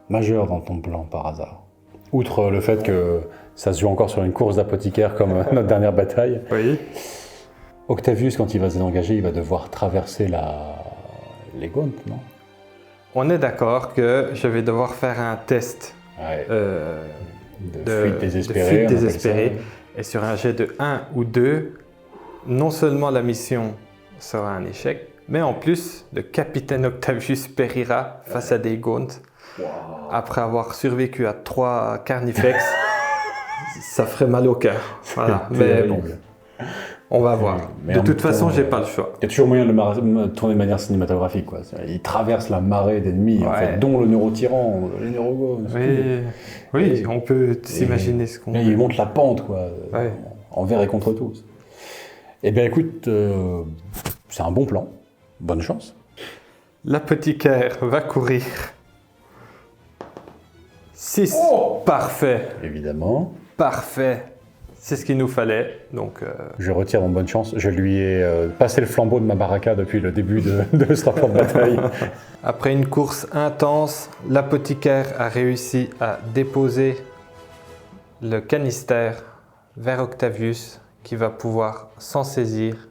majeur dans ton plan par hasard? Outre le fait que ça se joue encore sur une course d'apothicaire comme notre dernière bataille. Oui. Octavius, quand il va se désengager, il va devoir traverser les Gaunts, non? On est d'accord que je vais devoir faire un test Ouais. de fuite désespérée. de fuite on appelle désespérée. ça. Et sur un jet de 1 ou 2, non seulement la mission sera un échec, mais en plus, le capitaine Octavius périra face à des Gaunts. Après avoir survécu à 3 carnifex. Ça ferait mal au cœur. Voilà. Mais bon, on va voir. Mais De en toute même façon, temps, j'ai pas le choix. Il y a toujours moyen de le tourner de manière cinématographique, quoi. Il traverse la marée d'ennemis, en Ouais. fait, dont le neurotyran, les neurogones. Oui, on peut s'imaginer ce qu'on Et veut. il monte la pente, quoi, Ouais. envers et contre tous. Eh bien, écoute, c'est un bon plan. Bonne chance. L'apothicaire va courir. 6. Parfait. Évidemment. Parfait. C'est ce qu'il nous fallait. Donc, Je retire mon bonne chance. Je lui ai passé le flambeau de ma baraka depuis le début de ce rapport de bataille. après une course intense, l'apothicaire a réussi à déposer le canister vers Octavius qui va pouvoir s'en saisir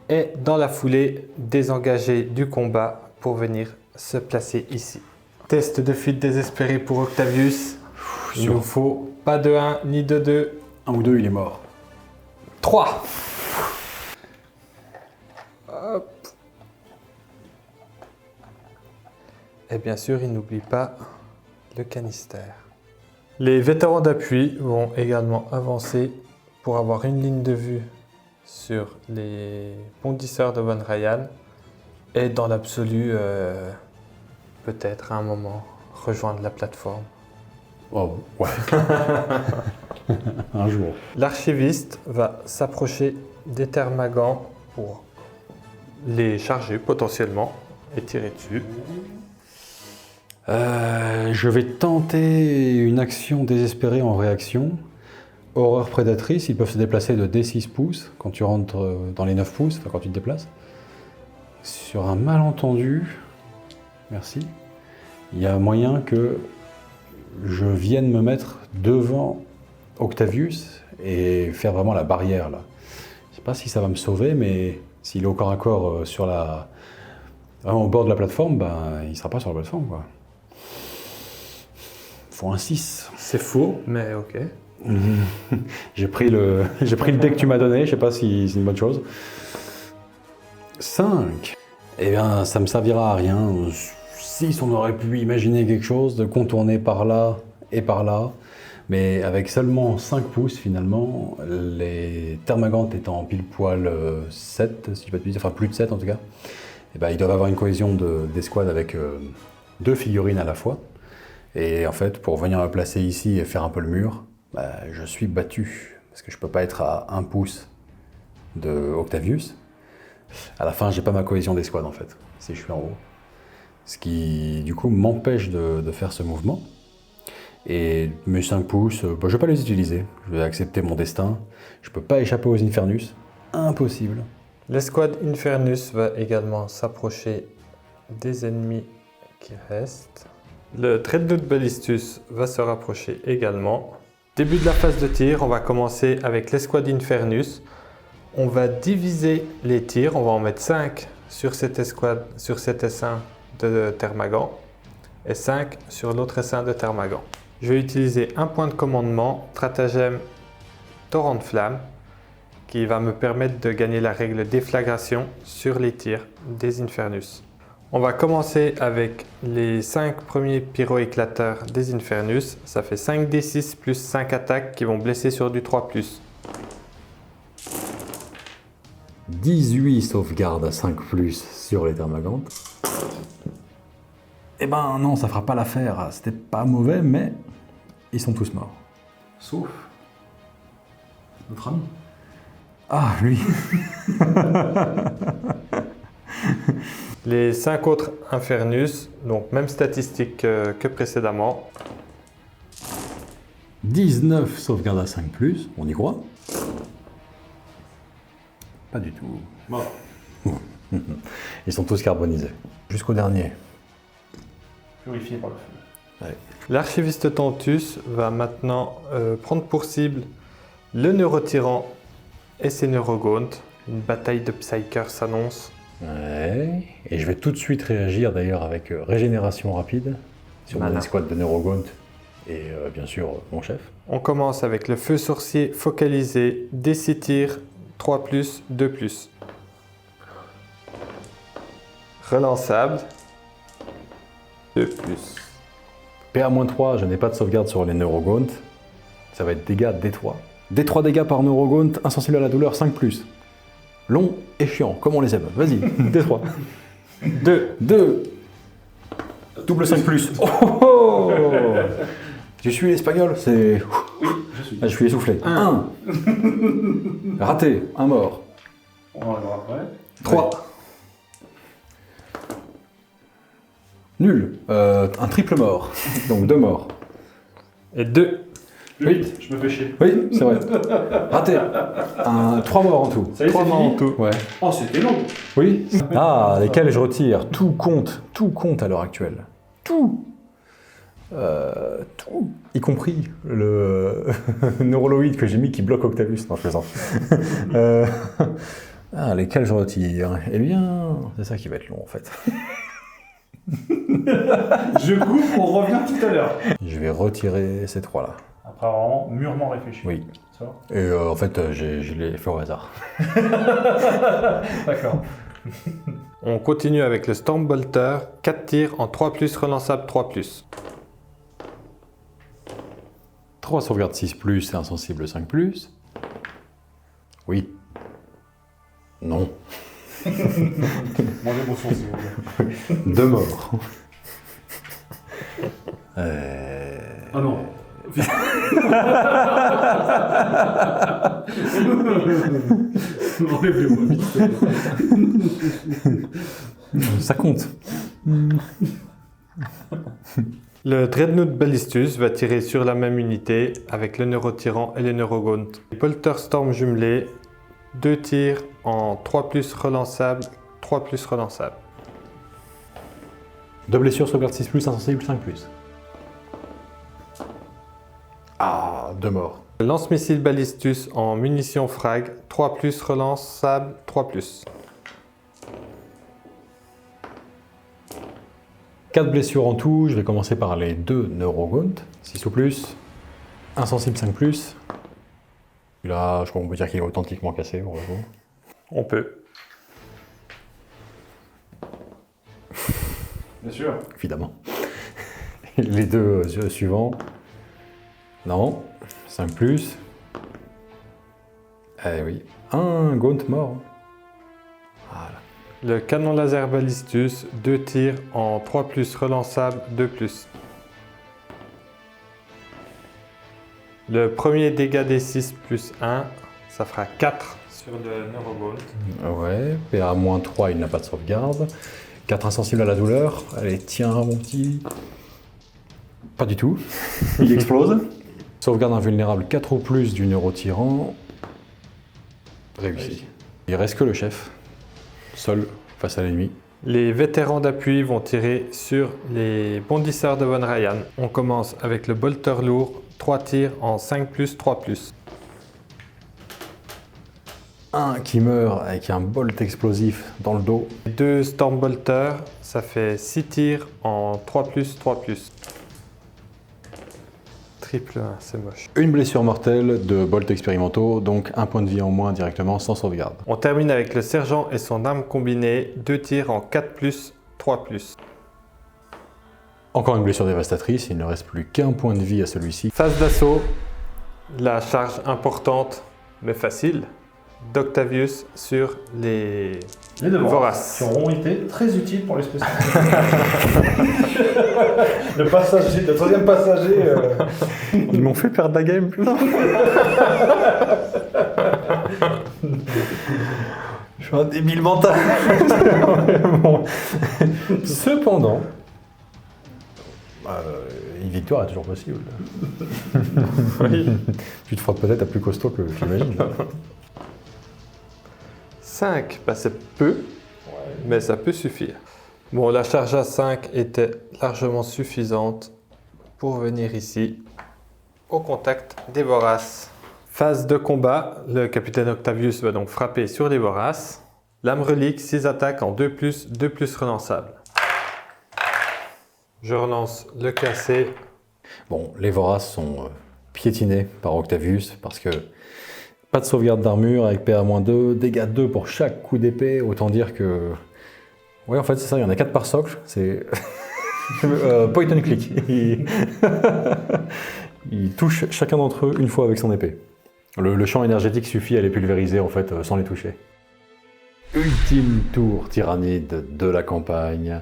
et dans la foulée désengager du combat pour venir se placer ici. Test de fuite désespérée pour Octavius. Il nous faut pas de 1 ni de 2. 1 ou 2, il est mort. 3. Hop. Et bien sûr, il n'oublie pas le canister. Les vétérans d'appui vont également avancer pour avoir une ligne de vue sur les bondisseurs de Von Ryan et dans l'absolu, peut-être à un moment, rejoindre la plateforme. Oh, ouais. Un jour. L'archiviste va s'approcher des Termagants pour les charger potentiellement et tirer dessus. Je vais tenter une action désespérée en réaction. Horreur prédatrice, ils peuvent se déplacer de D6 pouces quand tu rentres dans les 9 pouces, enfin quand tu te déplaces. Sur un malentendu, merci, il y a moyen que je vienne me mettre devant Octavius et faire vraiment la barrière là. Je sais pas si ça va me sauver, mais s'il est au corps à corps vraiment au bord de la plateforme, ben il sera pas sur la plateforme, quoi. Faut un 6. C'est faux, mais ok. J'ai pris le dé que tu m'as donné, je sais pas si c'est une bonne chose. 5. Eh bien, ça me servira à rien. 6, on aurait pu imaginer quelque chose, de contourner par là et par là. Mais avec seulement 5 pouces, finalement, les Termagantes étant pile poil 7, si je ne dis pas de bêtises, enfin plus de 7 en tout cas, eh ben, ils doivent avoir une cohésion d'escouade avec 2 figurines à la fois. Et en fait, pour venir me placer ici et faire un peu le mur, bah, je suis battu. Parce que je ne peux pas être à 1 pouce de Octavius. À la fin, j'ai pas ma cohésion d'escouade en fait, si je suis en haut. Ce qui, du coup, m'empêche de faire ce mouvement. Et mes 5 pouces, bah, je ne vais pas les utiliser. Je vais accepter mon destin. Je ne peux pas échapper aux Infernus. Impossible. L'escouade Infernus va également s'approcher des ennemis qui restent. Le Dreadnought Ballistus va se rapprocher également. Début de la phase de tir, on va commencer avec l'escouade Infernus. On va diviser les tirs, on va en mettre 5 sur cette escouade, sur cet essaim de Termagant et 5 sur l'autre essaim de Termagant. Je vais utiliser un point de commandement, stratagème Torrent de Flamme, qui va me permettre de gagner la règle déflagration sur les tirs des Infernus. On va commencer avec les 5 premiers pyroéclateurs des Infernus. Ça fait 5d6 plus 5 attaques qui vont blesser sur du 3+. 18 sauvegardes à 5+ sur les Termagantes. Eh ben non, ça fera pas l'affaire. C'était pas mauvais, mais ils sont tous morts. Sauf notre ami. Ah, lui. Les 5 autres Infernus, donc même statistique que précédemment. 19 sauvegarde à 5+, on y croit? Pas du tout. Bon. Ils sont tous carbonisés. Jusqu'au dernier. Purifié par le feu. L'archiviste Tentus va maintenant prendre pour cible le Neurotyran et ses Neurogaunts. Une bataille de Psykers s'annonce. Ouais. Et je vais tout de suite réagir d'ailleurs avec régénération rapide sur mon Malin. escouade de Neurogaunt et bien sûr mon chef. On commence avec le feu sorcier focalisé, des 6 tirs, 3+, 2+. Relançable, 2+. PA-3, je n'ai pas de sauvegarde sur les Neurogaunt. Ça va être dégâts D3. D3 dégâts par Neurogaunt, insensible à la douleur, 5+. Long et chiant, comme on les aime. Vas-y, D3. 2. Double 5+. Oh, je suis l'espagnol, c'est... Oui, je suis. Ah, je suis essoufflé. 1. Raté, un mort. On va le voir après. 3. Nul. Un triple mort. Donc 2 morts. Et 2. 8, je me fais chier. Oui, c'est vrai. Raté. 3 morts en tout. Ça y est, 3 c'est morts en fini. tout. Ouais. Oh, c'était long. Oui. Ah, lesquels je retire. Tout compte à l'heure actuelle. Tout. Tout. Y compris le neuroloïde que j'ai mis qui bloque Octavius. Non, je plaisante. Lesquels je retire. Eh bien, c'est ça qui va être long en fait. Je coupe, on revient tout à l'heure. Je vais retirer ces 3 là. Après, vraiment mûrement réfléchi. Oui. Ça va. Et en fait, je les fait au hasard. D'accord. On continue avec le Stormbolter, 4 tirs en 3+, relançable 3+. 3 sauvegardes 6+, et insensible 5+. Oui. Non. Mangez mon son, s'il vous plaît. 2 morts. Ah non. Enlève-les-moi vite. Ça compte. Le Dreadnought Ballistus va tirer sur la même unité avec le Neurotyran et le Neurogaunt. Polter Storm jumelé, 2 tirs en 3+, relançable, 3+, relançable. 2 blessures, sauvegarde 6+, insensible 5+. Ah, 2 morts. Lance-missile Ballistus en munitions frag, 3+, relançable, 3+. 4 blessures en tout, je vais commencer par les 2 Neurogaunt, 6 ou plus, insensible 5+. Et là, je crois qu'on peut dire qu'il est authentiquement cassé, on va voir. On peut. Bien sûr. Évidemment. Les 2 suivants. Non, 5+. Eh oui, un Gaunt mort. Voilà. Le canon laser Ballistus, 2 tirs en 3+, relançable, 2+. Le premier dégât des 6 plus 1, ça fera 4 sur le Neurogaunt. Ouais, PA-3, il n'a pas de sauvegarde. 4 insensibles à la douleur. Allez, tiens, mon petit. Pas du tout. Il explose. Sauvegarde invulnérable 4 ou plus du Neurotyran. Réussi. Il reste que le chef. Seul face à l'ennemi. Les vétérans d'appui vont tirer sur les bondisseurs de Von Ryan. On commence avec le bolter lourd, 3 tirs en 5+, 3+. Un qui meurt avec un bolt explosif dans le dos. 2 Stormbolters, ça fait 6 tirs en 3+, 3+. Triple 1, c'est moche. Une blessure mortelle de bolt expérimentaux, donc un point de vie en moins directement sans sauvegarde. On termine avec le sergent et son arme combinée, 2 tirs en 4+, 3+. Encore une blessure dévastatrice, il ne reste plus qu'un point de vie à celui-ci. Phase d'assaut, la charge importante mais facile d'Octavius sur les voraces. Qui auront été très utiles pour les spécialistes. le troisième passager. Ils m'ont fait perdre la game, putain. Je suis un débile mental. Bon. Cependant, Une victoire est toujours possible. Oui. Tu te frottes peut-être à plus costaud que j'imagine. 5, bah, c'est peu, mais ça peut suffire. Bon, la charge à 5 était largement suffisante pour venir ici, au contact des voraces. Phase de combat, le capitaine Octavius va donc frapper sur les voraces. Lame relique, 6 attaques en 2+, 2+ relançable. Je relance le cassé. Bon, les voraces sont piétinés par Octavius parce que pas de sauvegarde d'armure avec PA-2, dégâts 2 pour chaque coup d'épée, autant dire que... Oui, en fait, c'est ça, il y en a 4 par socle, c'est... point and click. Il touche chacun d'entre eux une fois avec son épée. Le champ énergétique suffit à les pulvériser, en fait, sans les toucher. Ultime tour tyrannide de la campagne.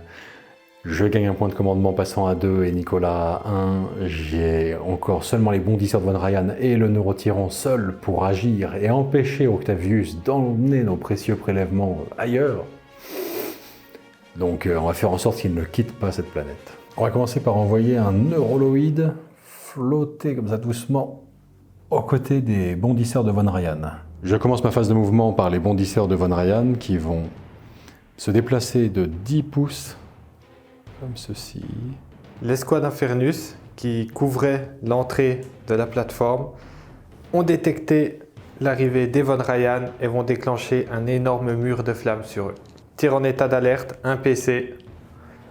Je gagne un point de commandement passant à 2 et Nicolas à 1. J'ai encore seulement les bondisseurs de Von Ryan et le neurotyran seuls pour agir et empêcher Octavius d'emmener nos précieux prélèvements ailleurs. Donc on va faire en sorte qu'il ne quitte pas cette planète. On va commencer par envoyer un neuroloïde flotter comme ça doucement aux côtés des bondisseurs de Von Ryan. Je commence ma phase de mouvement par les bondisseurs de Von Ryan qui vont se déplacer de 10 pouces comme ceci. L'escouade Infernus, qui couvrait l'entrée de la plateforme, ont détecté l'arrivée des Von Ryan et vont déclencher un énorme mur de flammes sur eux. Tir en état d'alerte, un PC,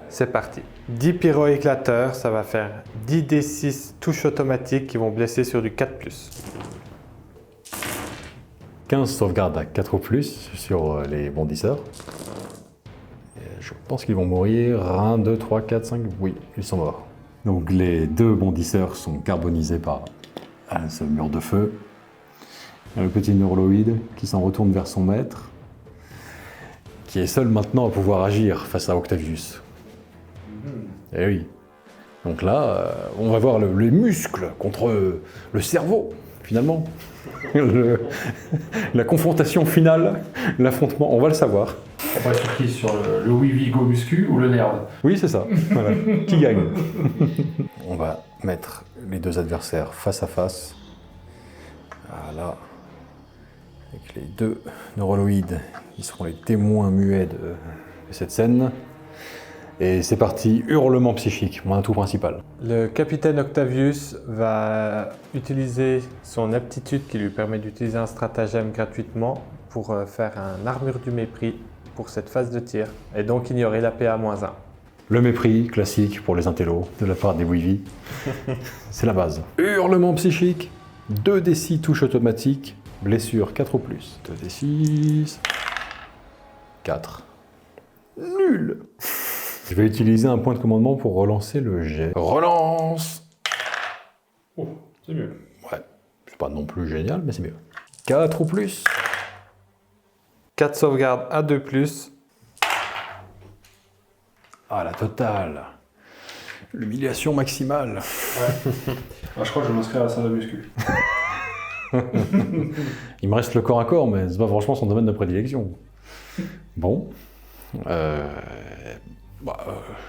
c'est parti. 10 pyro-éclateurs, ça va faire 10 D6 touches automatiques qui vont blesser sur du 4+. 15 sauvegardes à 4 ou plus sur les bondisseurs. Je pense qu'ils vont mourir. 1, 2, 3, 4, 5. Oui, ils sont morts. Donc les 2 bondisseurs sont carbonisés par ce mur de feu. Le petit neuroloïde qui s'en retourne vers son maître, qui est seul maintenant à pouvoir agir face à Octavius. Eh oui. Donc là, on va voir les muscles contre le cerveau, finalement. La confrontation finale, l'affrontement, on va le savoir. On va être surpris sur le oui go muscu ou le nerd. Oui, c'est ça. Voilà. Qui gagne? On va mettre les 2 adversaires face à face. Voilà. Avec les 2 neuroloïdes, qui seront les témoins muets de cette scène. Et c'est parti, hurlement psychique, mon atout principal. Le capitaine Octavius va utiliser son aptitude qui lui permet d'utiliser un stratagème gratuitement pour faire un armure du mépris pour cette phase de tir, et donc ignorer la PA-1. Le mépris, classique pour les intellos, de la part des Weavy. C'est la base. Hurlement psychique, 2d6 touches automatiques, blessure 4 ou plus. 2d6... 4. Nul. Je vais utiliser un point de commandement pour relancer le jet. Relance. Oh, c'est mieux. Ouais, c'est pas non plus génial, mais c'est mieux. 4 ou plus. 4 sauvegardes à 2+. Ah, la totale. L'humiliation maximale. Ouais. Ah, je crois que je m'inscris à la salle de muscu. Il me reste le corps à corps, mais c'est pas franchement son domaine de prédilection. Bon.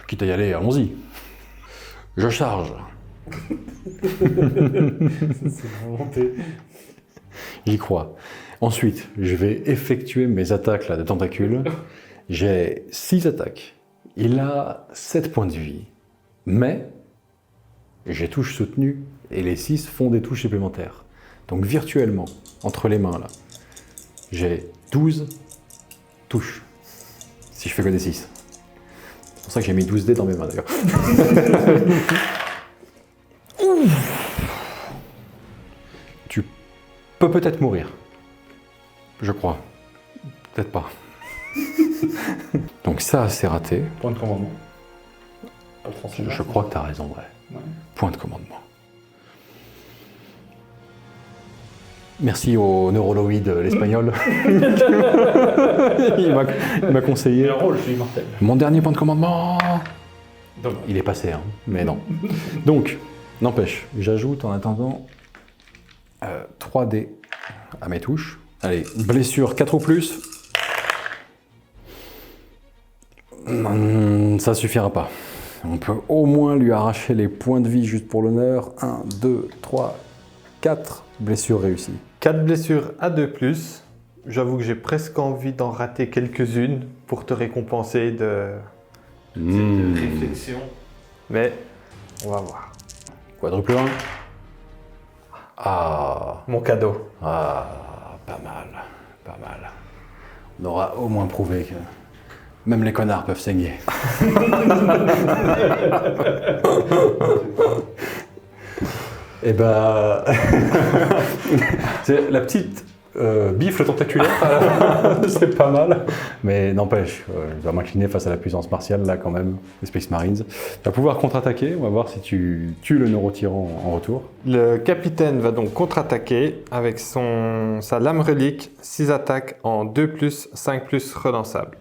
Quitte à y aller, allons-y. Je charge. C'est volonté. J'y crois. Ensuite, je vais effectuer mes attaques là, de tentacules. J'ai 6 attaques. Il a 7 points de vie. Mais j'ai touche soutenue et les 6 font des touches supplémentaires. Donc virtuellement, entre les mains là, j'ai 12 touches. Si je fais que des 6. C'est pour ça que j'ai mis 12 dés dans mes mains d'ailleurs. Tu peux peut-être mourir. Je crois. Peut-être pas. Donc ça, c'est raté. Point de commandement. Pas le transfert. Je crois que tu as raison, ouais. Ouais. Point de commandement. Merci au neuroloïde l'espagnol. Il m'a conseillé. Le rôle, je suis immortel. Mon dernier point de commandement. Dommage. Il est passé, hein, mais non. Donc, n'empêche, j'ajoute en attendant 3 dés à mes touches. Allez, blessure 4 ou plus. Ça suffira pas. On peut au moins lui arracher les points de vie juste pour l'honneur. 1, 2, 3, 4 blessures réussies. 4 blessures à 2+. J'avoue que j'ai presque envie d'en rater quelques-unes pour te récompenser de cette réflexion. Mais on va voir. Quadruple 1. Ah, Mon cadeau. ah, pas mal, pas mal. On aura au moins prouvé que même les connards peuvent saigner. Et bah, c'est la petite bifle tentaculaire, c'est pas mal. Mais n'empêche, je dois m'incliner face à la puissance martiale là quand même, des Space Marines. Tu vas pouvoir contre-attaquer, on va voir si tu tues le neurotyran en retour. Le capitaine va donc contre-attaquer avec sa lame relique, 6 attaques en 2+, 5+, relançable.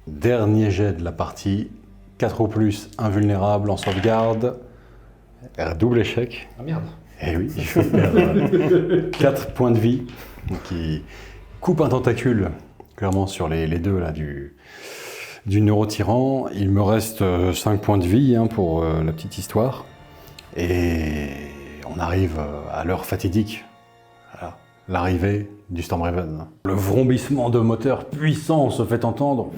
Dernier jet de la partie, 4 ou plus, invulnérable en sauvegarde. Double échec. Ah merde. Eh oui, il faut perdre 4 points de vie, qui coupe un tentacule, clairement sur les deux là, du neurotyran. Il me reste 5 points de vie pour la petite histoire. Et on arrive à l'heure fatidique, voilà, l'arrivée du Stormraven. Le vrombissement de moteur puissant se fait entendre.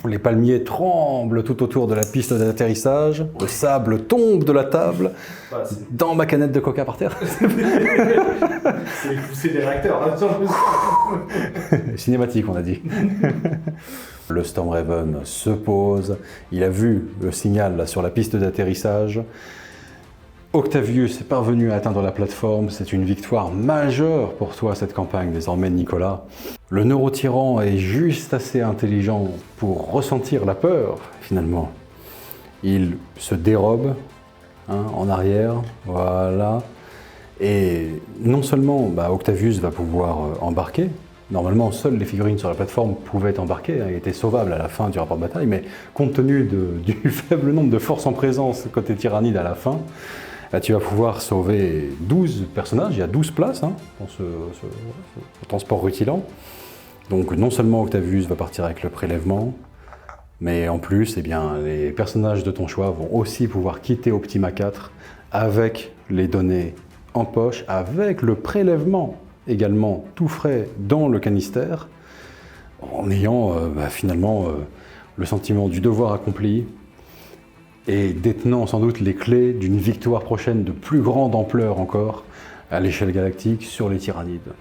Les palmiers tremblent tout autour de la piste d'atterrissage. Le sable tombe de la table Bah, c'est dans ma canette de coca par terre. les poussées des réacteurs. Cinématique, on a dit. Le Stormraven se pose. Il a vu le signal là, sur la piste d'atterrissage. Octavius est parvenu à atteindre la plateforme. C'est une victoire majeure pour toi, cette campagne, désormais, Nicolas. Le neurotyran est juste assez intelligent pour ressentir la peur, finalement. Il se dérobe en arrière, voilà. Et non seulement Octavius va pouvoir embarquer, normalement seules les figurines sur la plateforme pouvaient embarquer, et étaient sauvables à la fin du rapport de bataille, mais compte tenu du faible nombre de forces en présence côté tyrannide à la fin, tu vas pouvoir sauver 12 personnages, il y a 12 places dans ce transport rutilant. Donc non seulement Octavius va partir avec le prélèvement, mais en plus, les personnages de ton choix vont aussi pouvoir quitter Optima 4 avec les données en poche, avec le prélèvement également tout frais dans le canister, en ayant finalement le sentiment du devoir accompli et détenant sans doute les clés d'une victoire prochaine de plus grande ampleur encore à l'échelle galactique sur les tyrannides.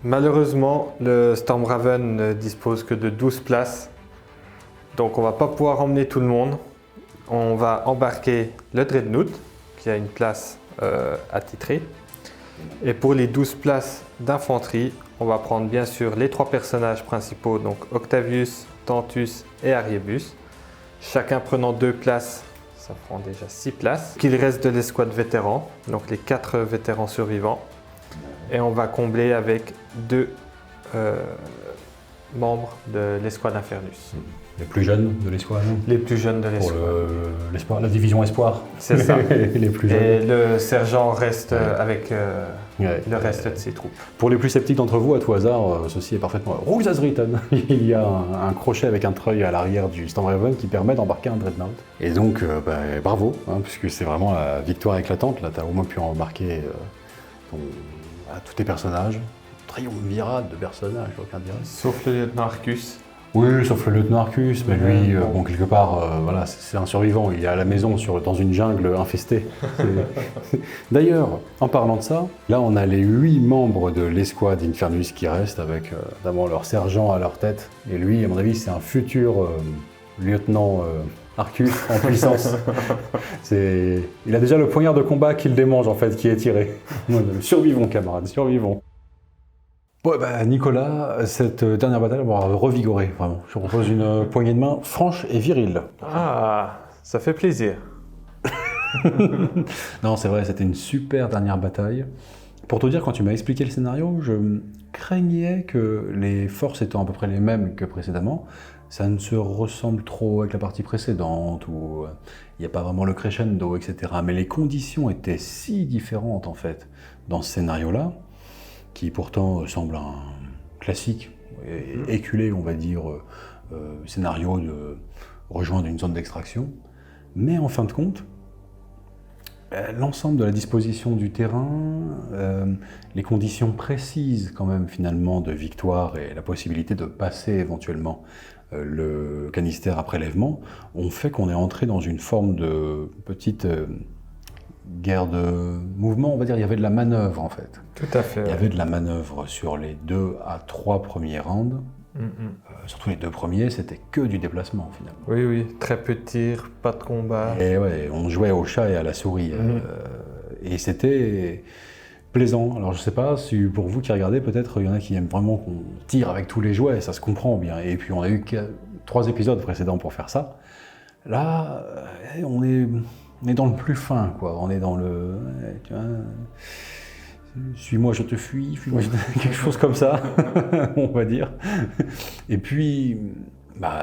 Malheureusement, le Stormraven ne dispose que de 12 places, donc on va pas pouvoir emmener tout le monde. On va embarquer le Dreadnought, qui a une place attitrée. Et pour les 12 places d'infanterie, on va prendre bien sûr les 3 personnages principaux, donc Octavius, Tantus et Ariebus. Chacun prenant 2 places, ça prend déjà 6 places. Qu'il reste de l'escouade vétéran, donc les 4 vétérans survivants. Et on va combler avec 2 membres de l'escouade Infernus. Les plus jeunes de l'escouade. Les plus jeunes de Pour l'escouade. la division Espoir. C'est ça. Les plus jeunes. Et le sergent reste avec le reste de ses troupes. Pour les plus sceptiques d'entre vous, à tout hasard, ceci est parfaitement Rules as written. Il y a un crochet avec un treuil à l'arrière du Stormraven qui permet d'embarquer un Dreadnought. Et donc, bravo, puisque c'est vraiment la victoire éclatante. Là, tu as au moins pu embarquer tous tes personnages. Triumvirat de personnages, aucun dirait. Sauf le lieutenant Arcus. Oui, sauf le lieutenant Arcus, mais lui, quelque part, voilà, c'est un survivant. Il est à la maison dans une jungle infestée. D'ailleurs, en parlant de ça, là, on a les 8 membres de l'escouade Infernus qui restent, avec notamment leur sergent à leur tête. Et lui, à mon avis, c'est un futur lieutenant Arcus en puissance. Il a déjà le poignard de combat qu'il démange, en fait, qui est tiré. Survivons, camarades, survivons. Ouais, Nicolas, cette dernière bataille m'aura revigoré, vraiment. Je propose une poignée de main franche et virile. Ah, ça fait plaisir. Non, c'est vrai, c'était une super dernière bataille. Pour te dire, quand tu m'as expliqué le scénario, je craignais que les forces étant à peu près les mêmes que précédemment, ça ne se ressemble trop avec la partie précédente, où il n'y a pas vraiment le crescendo, etc. Mais les conditions étaient si différentes, en fait, dans ce scénario-là, qui pourtant semble un classique éculé, on va dire, scénario de rejoindre une zone d'extraction. Mais en fin de compte, l'ensemble de la disposition du terrain, les conditions précises quand même finalement de victoire et la possibilité de passer éventuellement le canister à prélèvement ont fait qu'on est entré dans une forme de petite guerre de mouvement, on va dire. Il y avait de la manœuvre en fait. Tout à fait. Il y avait de la manœuvre sur les 2 à 3 premiers rounds. Surtout les 2 premiers, c'était que du déplacement finalement. Oui, oui, très peu de tirs, pas de combat. Et ouais, on jouait au chat et à la souris. Et c'était plaisant. Alors je sais pas si pour vous qui regardez, peut-être il y en a qui aiment vraiment qu'on tire avec tous les jouets, ça se comprend bien. Et puis on a eu 3 épisodes précédents pour faire ça. Là, on est dans le plus fin, quoi. On est dans le... tu vois, suis-moi, je te fuis, fuis-moi, quelque chose comme ça, on va dire. Et puis,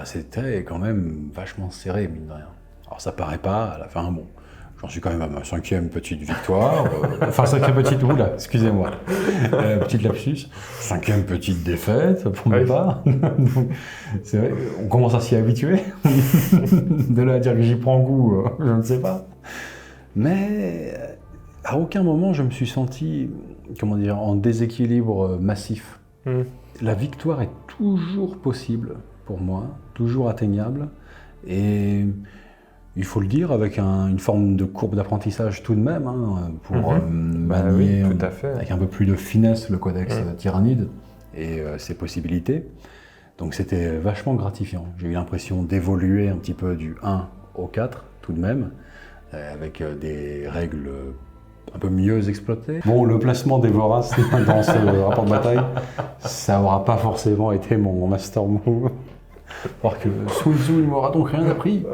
c'était quand même vachement serré, mine de rien. Alors ça paraît pas, à la fin, bon, j'en suis quand même à ma 5e petite victoire, enfin 5e petite, oula, excusez-moi, petite lapsus, 5e petite défaite, pour ma part. Donc, c'est vrai, on commence à s'y habituer, de là à dire que j'y prends goût, je ne sais pas. Mais... à aucun moment je me suis senti, comment dire, en déséquilibre massif. La victoire est toujours possible pour moi, toujours atteignable, et il faut le dire avec une forme de courbe d'apprentissage tout de même, hein, pour manier oui, tout à fait. avec un peu plus de finesse le codex tyrannide et ses possibilités. Donc c'était vachement gratifiant. J'ai eu l'impression d'évoluer un petit peu du 1 au 4 tout de même, avec des règles un peu mieux exploitées. Bon, le placement des Voraces dans ce rapport de bataille, ça n'aura pas forcément été mon master move. Alors que Sun Tzu, il m'aura donc rien appris.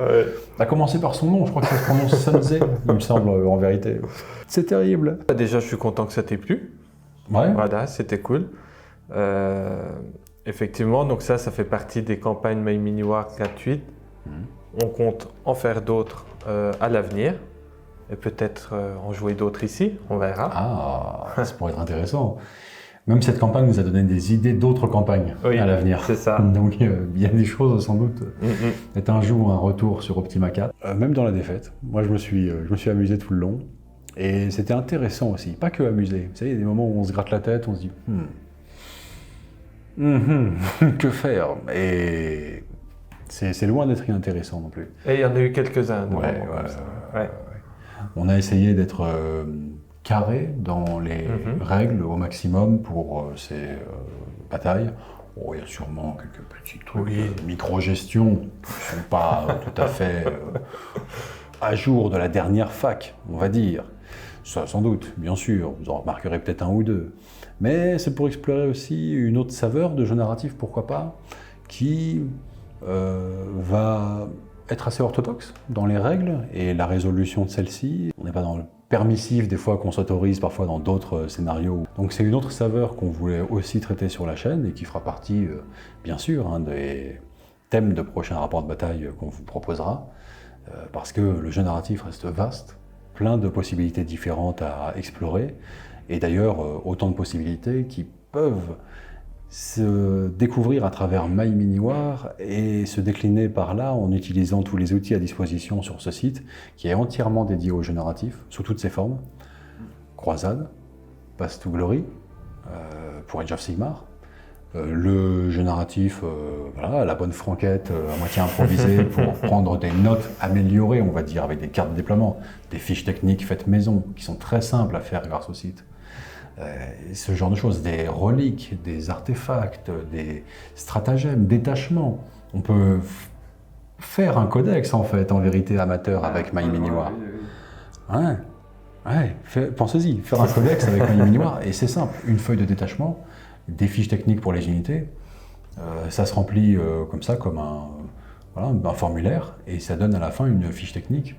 A commencé par son nom, je crois que ça se prononce Sun-Tzu, il me semble, en vérité. C'est terrible. Déjà, je suis content que ça t'ait plu. Ouais. Voilà, c'était cool. Effectivement, donc ça fait partie des campagnes My Mini War gratuites. On compte en faire d'autres à l'avenir. Et peut-être en jouer d'autres ici, on verra. Ah, ça pourrait être intéressant. Même cette campagne nous a donné des idées d'autres campagnes à l'avenir. C'est ça. Donc il y a des choses sans doute. Peut-être un jour un retour sur Optima 4. Même dans la défaite, moi je me suis amusé tout le long. Et c'était intéressant aussi, pas que amusé. Vous savez, il y a des moments où on se gratte la tête, on se dit que faire. Et c'est loin d'être inintéressant non plus. Et il y en a eu quelques-uns. Ouais. On a essayé d'être carré dans les règles au maximum pour ces batailles. Oh, il y a sûrement quelques petits trucs de micro-gestion qui ne sont pas tout à fait à jour de la dernière fac, on va dire. Ça, sans doute, bien sûr, vous en remarquerez peut-être un ou deux. Mais c'est pour explorer aussi une autre saveur de jeu narratif, pourquoi pas, qui va être assez orthodoxe dans les règles et la résolution de celles-ci. On n'est pas dans le permissif des fois qu'on s'autorise parfois dans d'autres scénarios. Donc c'est une autre saveur qu'on voulait aussi traiter sur la chaîne et qui fera partie, bien sûr, des thèmes de prochains rapports de bataille qu'on vous proposera, parce que le jeu narratif reste vaste, plein de possibilités différentes à explorer, et d'ailleurs autant de possibilités qui peuvent se découvrir à travers My Mini War et se décliner par là en utilisant tous les outils à disposition sur ce site qui est entièrement dédié au jeu narratif sous toutes ses formes. Croisade, Path to Glory, pour Age of Sigmar, le jeu narratif, voilà, la bonne franquette à moitié improvisée pour prendre des notes améliorées, on va dire, avec des cartes de déploiement, des fiches techniques faites maison qui sont très simples à faire grâce au site. Ce genre de choses, des reliques, des artefacts, des stratagèmes, détachements. On peut faire un codex en fait, en vérité amateur avec My Mini War. Pensez-y, faire un codex avec My Mini War, et c'est simple, une feuille de détachement, des fiches techniques pour les unités, ça se remplit comme ça, comme un formulaire, et ça donne à la fin une fiche technique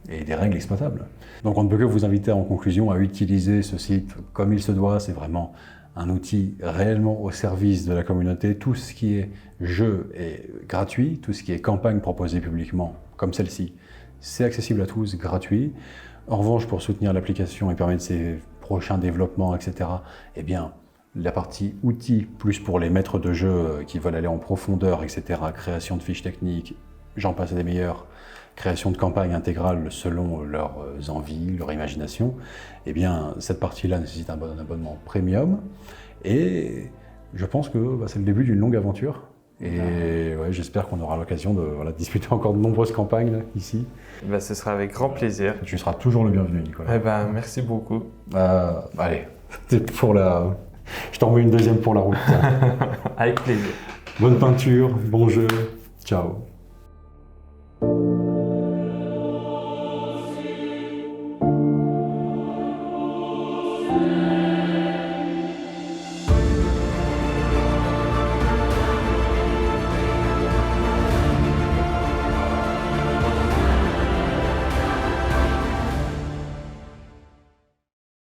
et des règles exploitables. Donc on ne peut que vous inviter en conclusion à utiliser ce site comme il se doit. C'est vraiment un outil réellement au service de la communauté. Tout ce qui est jeu est gratuit, tout ce qui est campagne proposée publiquement, comme celle-ci, c'est accessible à tous, gratuit. En revanche, pour soutenir l'application et permettre ses prochains développements, etc., eh bien, la partie outils, plus pour les maîtres de jeu qui veulent aller en profondeur, etc., création de fiches techniques, j'en passe des meilleurs, création de campagnes intégrales selon leurs envies, leur imagination, eh bien, cette partie-là nécessite un abonnement premium. Et je pense que c'est le début d'une longue aventure. Et ouais, j'espère qu'on aura l'occasion de discuter encore de nombreuses campagnes là, ici. Ce sera avec grand plaisir. Tu seras toujours le bienvenu, Nicolas. Merci beaucoup. Allez, je t'envoie une deuxième pour la route. Avec plaisir. Bonne peinture, bon jeu, ciao.